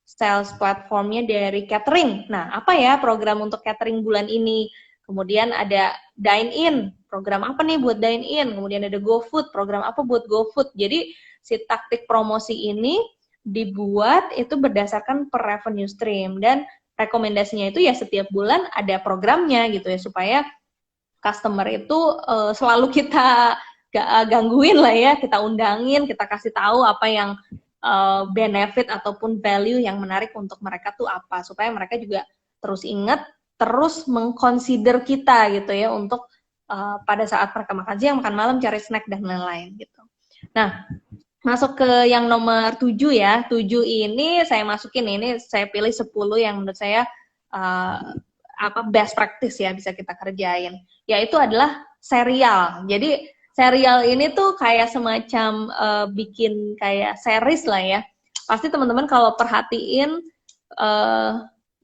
[SPEAKER 2] sales platformnya dari catering. Nah, apa ya program untuk catering bulan ini? Kemudian ada dine-in, program apa nih buat dine-in? Kemudian ada GoFood, program apa buat GoFood? Jadi si taktik promosi ini dibuat itu berdasarkan per revenue stream, dan rekomendasinya itu ya setiap bulan ada programnya gitu ya, supaya customer itu selalu kita gangguin lah ya, kita undangin, kita kasih tahu apa yang benefit ataupun value yang menarik untuk mereka tuh apa, supaya mereka juga terus ingat, terus mengconsider kita gitu ya, untuk pada saat mereka makan siang, makan malam, cari snack dan lain-lain gitu. Nah, masuk ke yang nomor 7 ya. 7 ini saya masukin, ini saya pilih 10 yang menurut saya best practice ya, bisa kita kerjain. Yaitu adalah serial. Jadi serial ini tuh kayak semacam bikin kayak series lah ya. Pasti teman-teman kalau perhatiin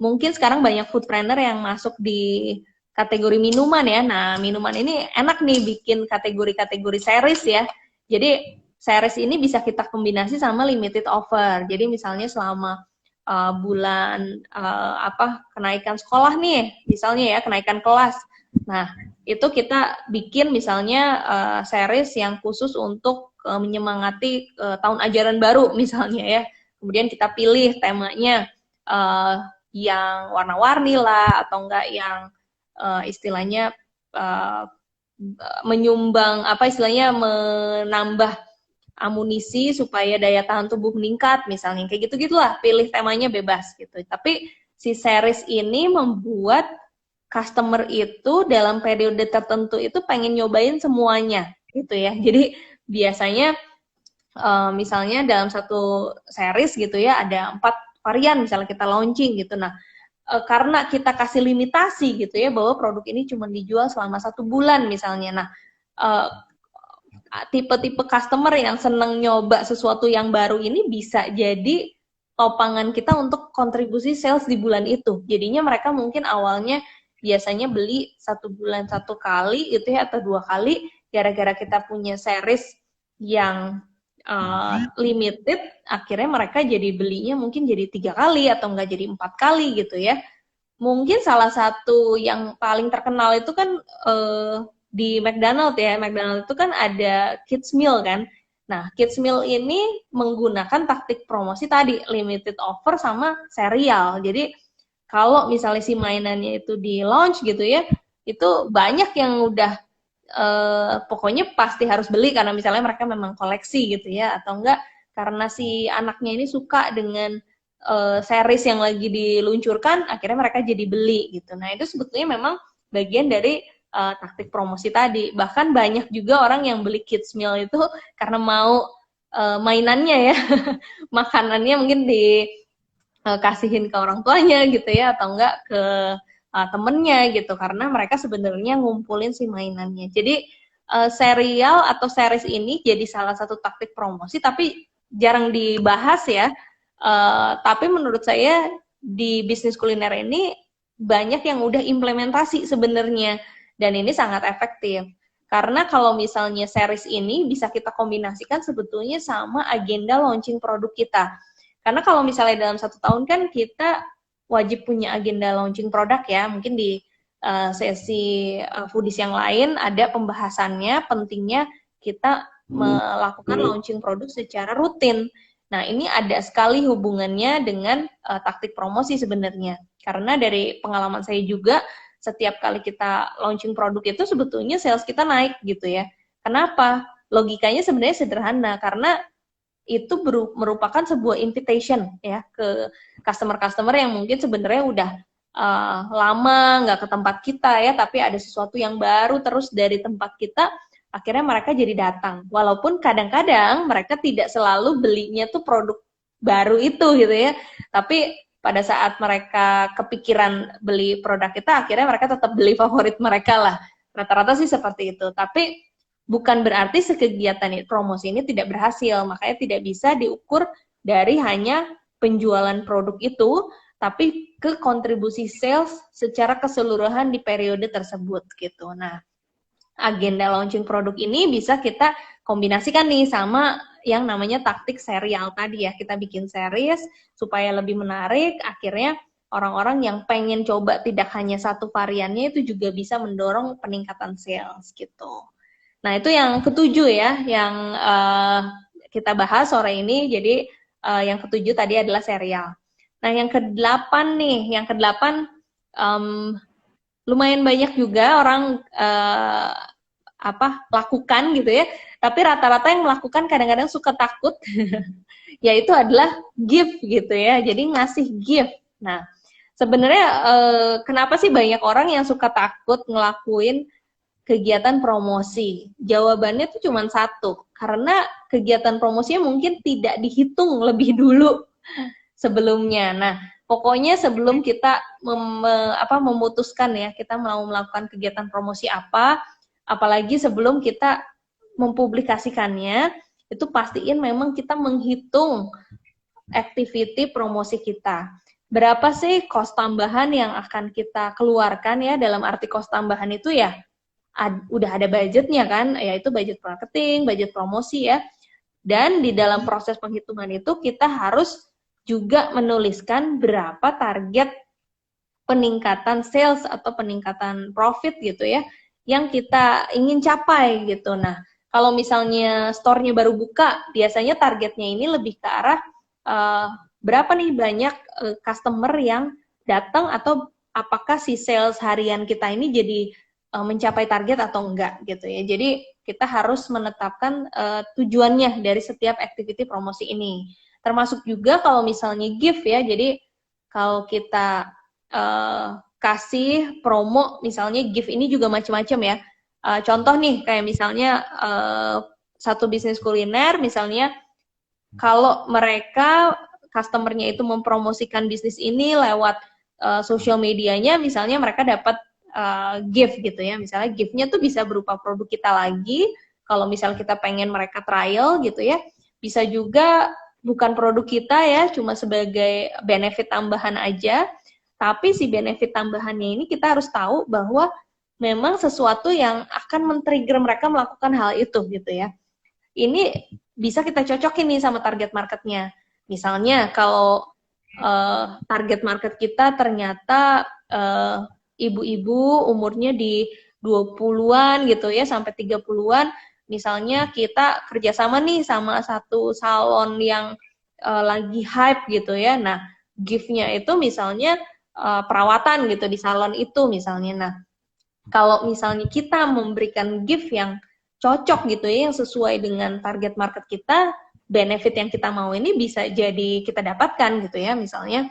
[SPEAKER 2] mungkin sekarang banyak foodpreneur yang masuk di kategori minuman ya. Nah, minuman ini enak nih bikin kategori-kategori series ya. Jadi series ini bisa kita kombinasi sama limited offer. Jadi misalnya selama bulan kenaikan sekolah nih, misalnya ya kenaikan kelas. Nah, itu kita bikin misalnya series yang khusus untuk menyemangati tahun ajaran baru misalnya ya. Kemudian kita pilih temanya yang warna-warni lah, atau enggak yang istilahnya menyumbang menambah amunisi supaya daya tahan tubuh meningkat misalnya, kayak gitu-gitulah, pilih temanya bebas gitu. Tapi si series ini membuat customer itu dalam periode tertentu itu pengen nyobain semuanya gitu ya. Jadi biasanya misalnya dalam satu series gitu ya ada 4 varian misalnya kita launching gitu. Nah, karena kita kasih limitasi gitu ya, bahwa produk ini cuma dijual selama 1 bulan misalnya. Nah, tipe-tipe customer yang seneng nyoba sesuatu yang baru ini bisa jadi topangan kita untuk kontribusi sales di bulan itu. Jadinya mereka mungkin awalnya biasanya beli 1 bulan 1 kali gitu ya, atau 2 kali, gara-gara kita punya series yang limited, akhirnya mereka jadi belinya mungkin jadi 3 kali atau enggak jadi 4 kali gitu ya. Mungkin salah satu yang paling terkenal itu kan di McDonald ya. McDonald itu kan ada kids meal kan. Nah, kids meal ini menggunakan taktik promosi tadi, limited offer sama serial. Jadi kalau misalnya si mainannya itu di launch gitu ya, itu banyak yang udah pokoknya pasti harus beli karena misalnya mereka memang koleksi gitu ya, atau enggak karena si anaknya ini suka dengan series yang lagi diluncurkan, akhirnya mereka jadi beli gitu. Nah, itu sebetulnya memang bagian dari taktik promosi tadi. Bahkan banyak juga orang yang beli kids meal itu karena mau mainannya ya, makanannya mungkin dikasihin ke orang tuanya gitu ya, atau enggak ke temennya gitu, karena mereka sebenarnya ngumpulin si mainannya. Jadi serial atau series ini jadi salah satu taktik promosi, tapi jarang dibahas ya. Tapi menurut saya di bisnis kuliner ini banyak yang udah implementasi sebenarnya, dan ini sangat efektif. Karena kalau misalnya series ini bisa kita kombinasikan sebetulnya sama agenda launching produk kita. Karena kalau misalnya dalam 1 tahun kan kita wajib punya agenda launching produk ya. Mungkin di sesi foodies yang lain ada pembahasannya, pentingnya kita melakukan launching produk secara rutin. Nah, ini ada sekali hubungannya dengan taktik promosi sebenarnya. Karena dari pengalaman saya juga, setiap kali kita launching produk itu sebetulnya sales kita naik gitu ya. Kenapa? Logikanya sebenarnya sederhana, karena itu merupakan sebuah invitation ya ke customer-customer yang mungkin sebenarnya udah lama nggak ke tempat kita ya, tapi ada sesuatu yang baru terus dari tempat kita, akhirnya mereka jadi datang. Walaupun kadang-kadang mereka tidak selalu belinya tuh produk baru itu gitu ya, tapi pada saat mereka kepikiran beli produk kita, akhirnya mereka tetap beli favorit mereka lah. Rata-rata sih seperti itu. Tapi bukan berarti kegiatan promosi ini tidak berhasil. Makanya tidak bisa diukur dari hanya penjualan produk itu, tapi ke kontribusi sales secara keseluruhan di periode tersebut gitu. Nah, agenda launching produk ini bisa kita kombinasikan nih sama yang namanya taktik serial tadi ya. Kita bikin series supaya lebih menarik, akhirnya orang-orang yang pengen coba tidak hanya satu variannya itu juga bisa mendorong peningkatan sales gitu. Nah, itu yang ketujuh ya, yang kita bahas sore ini. Jadi yang ketujuh tadi adalah serial. Nah, yang kedelapan nih, lumayan banyak juga orang lakukan gitu ya. Tapi rata-rata yang melakukan kadang-kadang suka takut, yaitu adalah gift gitu ya. Jadi ngasih gift. Nah, sebenarnya kenapa sih banyak orang yang suka takut ngelakuin kegiatan promosi? Jawabannya tuh cuma satu, karena kegiatan promosinya mungkin tidak dihitung lebih dulu sebelumnya. Nah, pokoknya sebelum kita memutuskan ya, kita mau melakukan kegiatan promosi apa, apalagi sebelum kita mempublikasikannya, itu pastiin memang kita menghitung activity promosi kita. Berapa sih cost tambahan yang akan kita keluarkan ya, dalam arti cost tambahan itu ya, udah ada budgetnya kan, yaitu budget marketing, budget promosi ya. Dan di dalam proses penghitungan itu kita harus juga menuliskan berapa target peningkatan sales atau peningkatan profit gitu ya, yang kita ingin capai gitu. Nah, kalau misalnya store-nya baru buka, biasanya targetnya ini lebih ke arah berapa nih banyak customer yang datang, atau apakah si sales harian kita ini jadi mencapai target atau enggak gitu ya. Jadi kita harus menetapkan tujuannya dari setiap activity promosi ini. Termasuk juga kalau misalnya gift ya. Jadi kalau kita kasih promo, misalnya gift ini juga macam-macam ya. Contoh nih kayak misalnya satu bisnis kuliner, misalnya kalau mereka customernya itu mempromosikan bisnis ini lewat social medianya, misalnya mereka dapat gift gitu ya. Misalnya giftnya tuh bisa berupa produk kita lagi, kalau misal kita pengen mereka trial gitu ya. Bisa juga bukan produk kita ya, cuma sebagai benefit tambahan aja. Tapi si benefit tambahannya ini kita harus tahu bahwa memang sesuatu yang akan men-trigger mereka melakukan hal itu gitu ya. Ini bisa kita cocokin nih sama target marketnya. Misalnya kalau target market kita ternyata ibu-ibu umurnya di 20-an gitu ya, sampai 30-an, misalnya kita kerjasama nih sama satu salon yang lagi hype gitu ya. Nah, gift-nya itu misalnya perawatan gitu di salon itu misalnya. Nah, kalau misalnya kita memberikan gift yang cocok gitu ya, yang sesuai dengan target market kita, benefit yang kita mau ini bisa jadi kita dapatkan gitu ya. Misalnya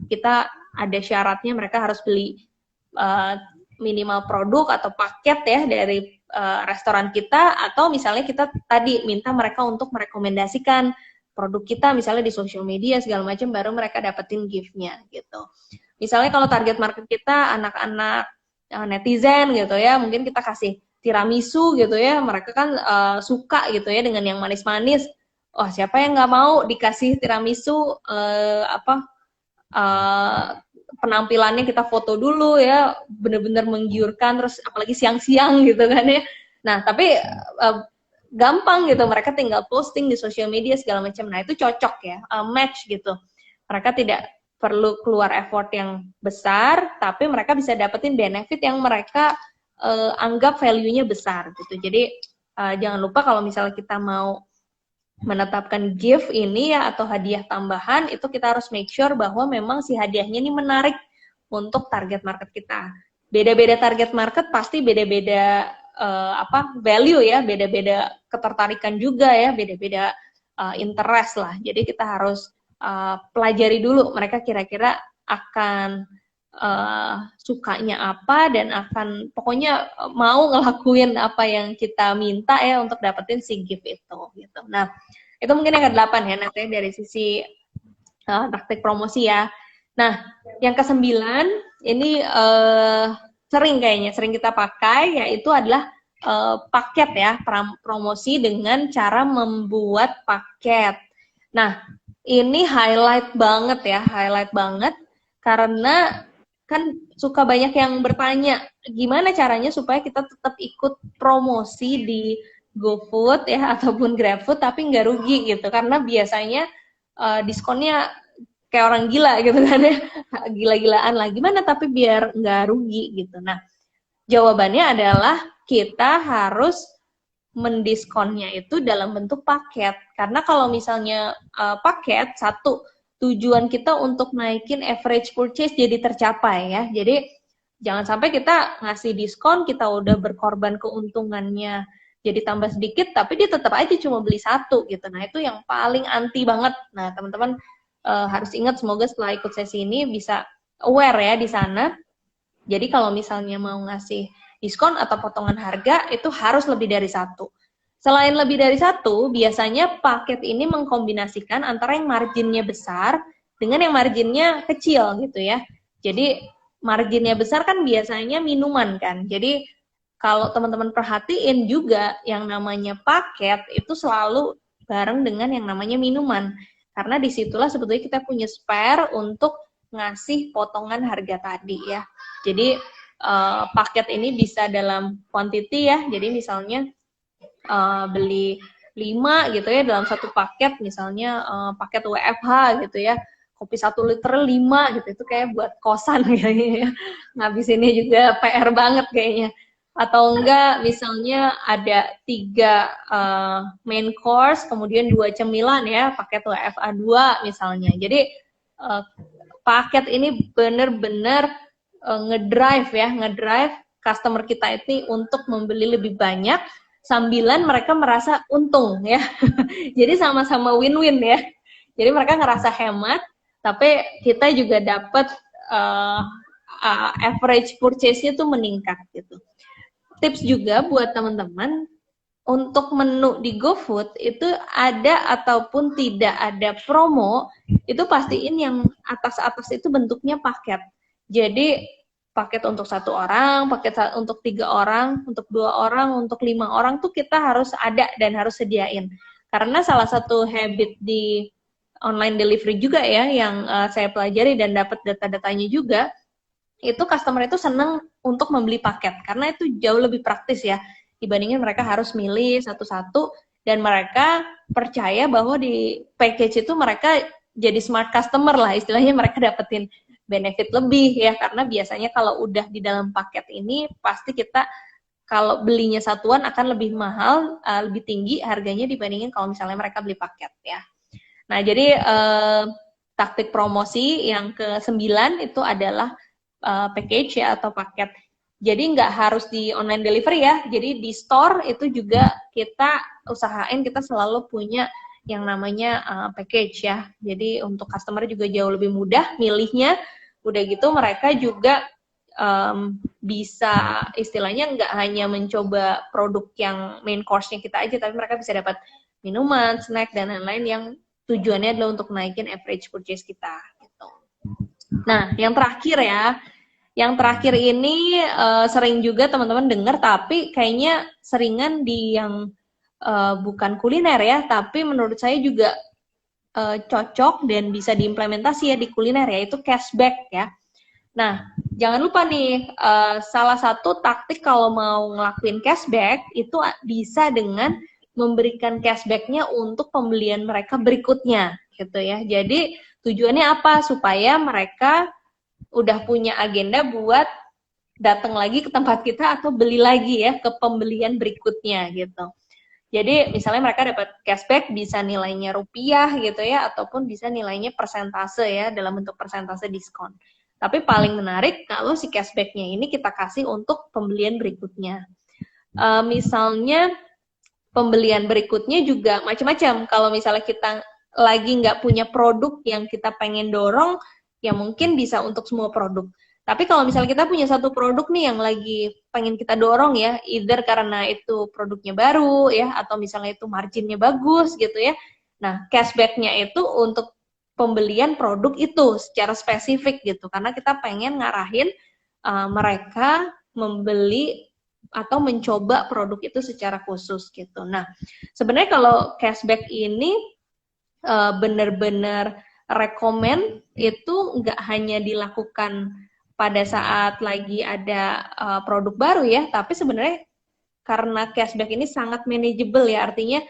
[SPEAKER 2] kita ada syaratnya mereka harus beli minimal produk atau paket ya dari restoran kita, atau misalnya kita tadi minta mereka untuk merekomendasikan produk kita misalnya di social media segala macam, baru mereka dapetin gift-nya gitu. Misalnya kalau target market kita anak-anak netizen gitu ya, mungkin kita kasih tiramisu gitu ya, mereka kan suka gitu ya dengan yang manis-manis. Oh, siapa yang nggak mau dikasih tiramisu penampilannya kita foto dulu ya, bener-bener menggiurkan, terus apalagi siang-siang gitu kan ya. Nah, tapi gampang gitu, mereka tinggal posting di sosial media segala macam. Nah, itu cocok ya, match gitu. Mereka tidak perlu keluar effort yang besar, tapi mereka bisa dapetin benefit yang mereka anggap value-nya besar gitu. Jadi jangan lupa kalau misalnya kita mau menetapkan gift ini ya, atau hadiah tambahan, itu kita harus make sure bahwa memang si hadiahnya ini menarik untuk target market kita. Beda-beda target market pasti beda-beda value ya, beda-beda ketertarikan juga ya, beda-beda interest lah. Jadi kita harus pelajari dulu mereka kira-kira akan sukanya apa, dan akan pokoknya mau ngelakuin apa yang kita minta ya untuk dapetin si gift itu gitu. Nah, itu mungkin yang ke-8 ya nanti dari sisi taktik promosi ya. Nah, yang ke-9 ini sering kita pakai, yaitu adalah paket ya, promosi dengan cara membuat paket. Nah, ini highlight banget karena kan suka banyak yang bertanya, gimana caranya supaya kita tetap ikut promosi di GoFood ya ataupun GrabFood tapi nggak rugi gitu. Karena biasanya diskonnya kayak orang gila gitu kan ya, gila-gilaan lah. Gimana tapi biar nggak rugi gitu. Nah, jawabannya adalah kita harus mendiskonnya itu dalam bentuk paket. Karena kalau misalnya paket, satu, tujuan kita untuk naikin average purchase jadi tercapai ya. Jadi jangan sampai kita ngasih diskon, kita udah berkorban keuntungannya jadi tambah sedikit, tapi dia tetap aja cuma beli satu gitu. Nah itu yang paling anti banget. Nah teman-teman harus ingat, semoga setelah ikut sesi ini bisa aware ya di sana. Jadi kalau misalnya mau ngasih diskon atau potongan harga itu harus lebih dari satu. Selain lebih dari satu, biasanya paket ini mengkombinasikan antara yang marginnya besar dengan yang marginnya kecil gitu ya. Jadi marginnya besar kan biasanya minuman kan. Jadi kalau teman-teman perhatiin juga yang namanya paket itu selalu bareng dengan yang namanya minuman. Karena disitulah sebetulnya kita punya spare untuk ngasih potongan harga tadi ya. Jadi paket ini bisa dalam quantity ya. Jadi misalnya beli 5 gitu ya dalam satu paket, misalnya paket WFH gitu ya. Kopi 1 liter 5 gitu, itu kayak buat kosan kayaknya ya. Ngabisinnya juga PR banget kayaknya. Atau enggak misalnya ada 3 main course, kemudian 2 cemilan ya, paket WFA 2 misalnya. Jadi paket ini benar-benar ngedrive customer kita ini untuk membeli lebih banyak sambilan mereka merasa untung ya. Jadi sama-sama win-win ya. Jadi mereka ngerasa hemat, tapi kita juga dapat average purchase-nya tuh meningkat gitu. Tips juga buat teman-teman, untuk menu di GoFood itu ada ataupun tidak ada promo, itu pastiin yang atas-atas itu bentuknya paket. Jadi paket untuk 1 orang, paket untuk 3 orang, untuk 2 orang, untuk 5 orang tuh kita harus ada dan harus sediain. Karena salah satu habit di online delivery juga ya yang saya pelajari dan dapat data-datanya juga, itu customer itu senang untuk membeli paket karena itu jauh lebih praktis ya dibandingin mereka harus milih satu-satu, dan mereka percaya bahwa di package itu mereka jadi smart customer lah istilahnya, mereka dapetin benefit lebih ya, karena biasanya kalau udah di dalam paket ini pasti kita kalau belinya satuan akan lebih mahal, lebih tinggi harganya dibandingin kalau misalnya mereka beli paket ya. Nah jadi taktik promosi yang ke-9 itu adalah package ya atau paket. Jadi nggak harus di online delivery ya. Jadi di store itu juga kita usahain kita selalu punya yang namanya package ya. Jadi untuk customer juga jauh lebih mudah milihnya. Udah gitu mereka juga bisa istilahnya nggak hanya mencoba produk yang main course-nya kita aja, tapi mereka bisa dapat minuman, snack, dan lain-lain yang tujuannya adalah untuk naikin average purchase kita. Gitu. Nah, yang terakhir ya. Yang terakhir ini sering juga teman-teman dengar, tapi kayaknya seringan di yang bukan kuliner ya, tapi menurut saya juga cocok dan bisa diimplementasi ya di kuliner, yaitu cashback ya. Nah, jangan lupa nih, salah satu taktik kalau mau ngelakuin cashback itu bisa dengan memberikan cashbacknya untuk pembelian mereka berikutnya gitu ya. Jadi tujuannya apa? Supaya mereka udah punya agenda buat datang lagi ke tempat kita atau beli lagi ya ke pembelian berikutnya gitu. Jadi misalnya mereka dapat cashback bisa nilainya rupiah gitu ya, ataupun bisa nilainya persentase ya dalam bentuk persentase diskon. Tapi paling menarik kalau si cashbacknya ini kita kasih untuk pembelian berikutnya. Misalnya pembelian berikutnya juga macam-macam. Kalau misalnya kita lagi nggak punya produk yang kita pengen dorong, ya mungkin bisa untuk semua produk. Tapi kalau misalnya kita punya satu produk nih yang lagi pengen kita dorong ya, either karena itu produknya baru ya, atau misalnya itu marginnya bagus gitu ya. Nah, cashback-nya itu untuk pembelian produk itu secara spesifik gitu, karena kita pengen ngarahin mereka membeli atau mencoba produk itu secara khusus gitu. Nah, sebenarnya kalau cashback ini benar-benar rekomen itu nggak hanya dilakukan pada saat lagi ada produk baru ya, tapi sebenarnya karena cashback ini sangat manageable ya, artinya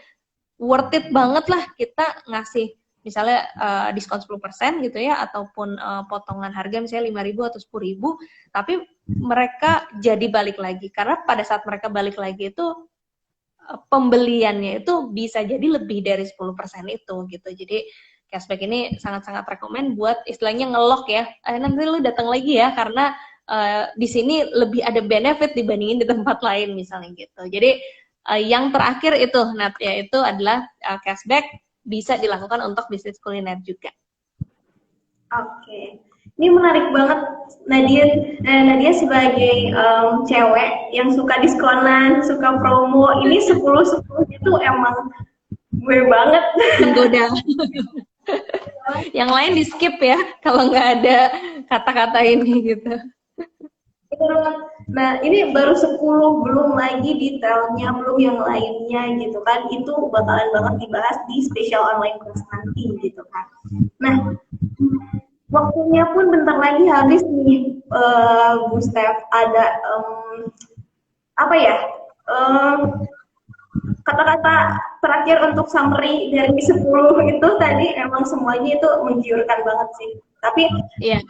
[SPEAKER 2] worth it banget lah kita ngasih misalnya diskon 10% gitu ya, ataupun potongan harga misalnya 5.000 atau 10.000, tapi mereka jadi balik lagi, karena pada saat mereka balik lagi itu pembeliannya itu bisa jadi lebih dari 10% itu gitu. Jadi cashback ini sangat-sangat rekomen buat istilahnya ngelok ya, nanti lu datang lagi ya, karena di sini lebih ada benefit dibandingin di tempat lain misalnya gitu. Jadi yang terakhir itu Nat, yaitu adalah cashback bisa dilakukan untuk bisnis kuliner juga.
[SPEAKER 1] Oke, ini menarik banget. Nadia sebagai cewek yang suka diskonan, suka promo, ini 10-10 itu emang gue banget.
[SPEAKER 2] Menggoda. Yang lain di skip ya, kalau nggak ada kata-kata ini gitu.
[SPEAKER 1] Nah, ini baru 10, belum lagi detailnya, belum yang lainnya gitu kan. Itu bakalan banget dibahas di special online class nanti gitu kan. Nah, waktunya pun bentar lagi habis nih, Bu Steph. Ada apa ya? Kata-kata terakhir untuk summary dari 10 itu tadi emang semuanya itu menggiurkan banget sih. Tapi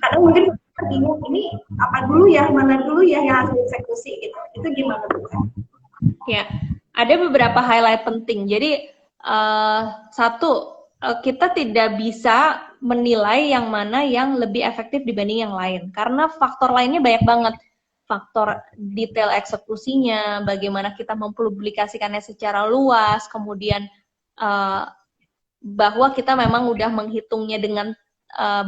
[SPEAKER 1] kadang mungkin bingung, ini apa dulu ya, mana dulu ya yang harus dieksekusi gitu. Itu gimana tuh?
[SPEAKER 2] Ya, ada beberapa highlight penting. Jadi satu, kita tidak bisa menilai yang mana yang lebih efektif dibanding yang lain, karena faktor lainnya banyak banget. Faktor detail eksekusinya, bagaimana kita mempublikasikannya secara luas, kemudian bahwa kita memang udah menghitungnya dengan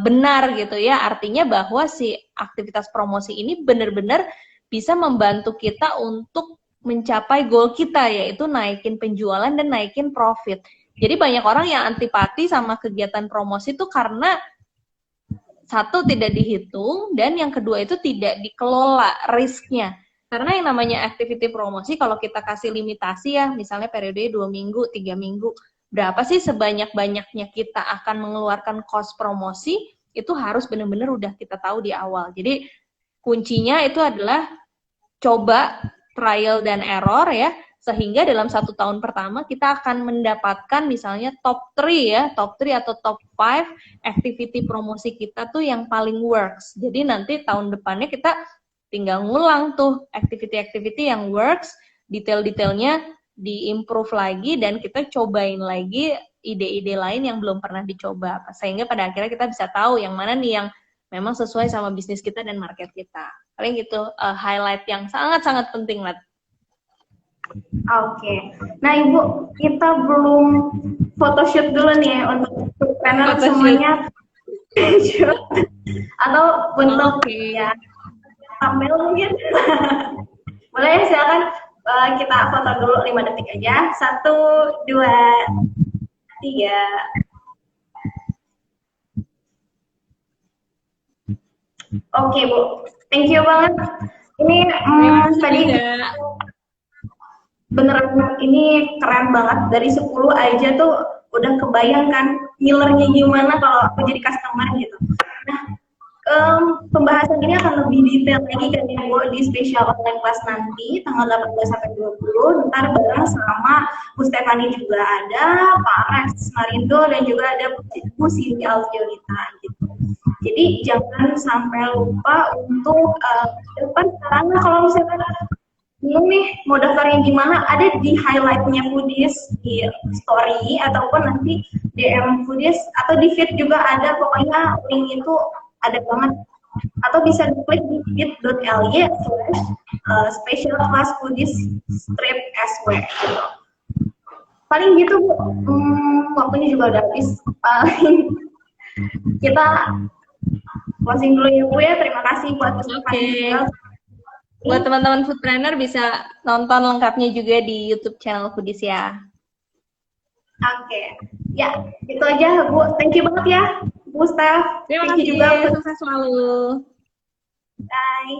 [SPEAKER 2] benar gitu ya, artinya bahwa si aktivitas promosi ini benar-benar bisa membantu kita untuk mencapai goal kita, yaitu naikin penjualan dan naikin profit. Jadi banyak orang yang antipati sama kegiatan promosi itu karena satu, tidak dihitung, dan yang kedua itu tidak dikelola risknya. Karena yang namanya activity promosi, kalau kita kasih limitasi ya, misalnya periode 2 minggu, 3 minggu, berapa sih sebanyak-banyaknya kita akan mengeluarkan cost promosi, itu harus benar-benar udah kita tahu di awal. Jadi kuncinya itu adalah coba trial dan error ya, sehingga dalam 1 tahun pertama kita akan mendapatkan misalnya top 3 ya, top 3 atau top 5 activity promosi kita tuh yang paling works. Jadi nanti tahun depannya kita tinggal ngulang tuh activity-activity yang works, detail-detailnya diimprove lagi, dan kita cobain lagi ide-ide lain yang belum pernah dicoba, sehingga pada akhirnya kita bisa tahu yang mana nih yang memang sesuai sama bisnis kita dan market kita. Paling gitu highlight yang sangat-sangat penting, Nat.
[SPEAKER 1] Oke. Nah, Ibu, kita belum photoshoot dulu nih untuk trainer semuanya. Atau bentuk ya tampil mungkin. Boleh ya, silakan kita foto dulu 5 detik aja. 1, 2, 3. Oke, Bu. Thank you banget. Ini tadi beneran ini keren banget. Dari 10 aja tuh udah kebayang kan ngilernya gimana kalau aku jadi customer gitu. Nah, pembahasan ini akan lebih detail lagi kan ya Bu di special online class nanti tanggal 18 sampai 20. Ntar bareng sama Bu Stefani juga ada, Pak Rex Marindo, dan juga ada Bu Cindy Alfionita gitu. Jadi jangan sampai lupa untuk depan sekarang kalau misalkan bingung nih mau daftarnya gimana, ada di highlightnya Foodies di story ataupun nanti DM Foodies atau di feed juga ada, pokoknya link itu ada banget, atau bisa diklik di bit.ly/special class Foodies strip SW gitu. Paling gitu Bu, waktunya juga udah habis, paling kita closing dulu ya Bu ya. Terima kasih buat kesempatan.
[SPEAKER 2] Buat teman-teman foodpreneur bisa nonton lengkapnya juga di YouTube channel Foodies ya.
[SPEAKER 1] Oke. Ya, itu aja Bu. Thank you banget ya, Bu Steph.
[SPEAKER 2] Terima kasih juga. Sukses selalu.
[SPEAKER 1] Bye.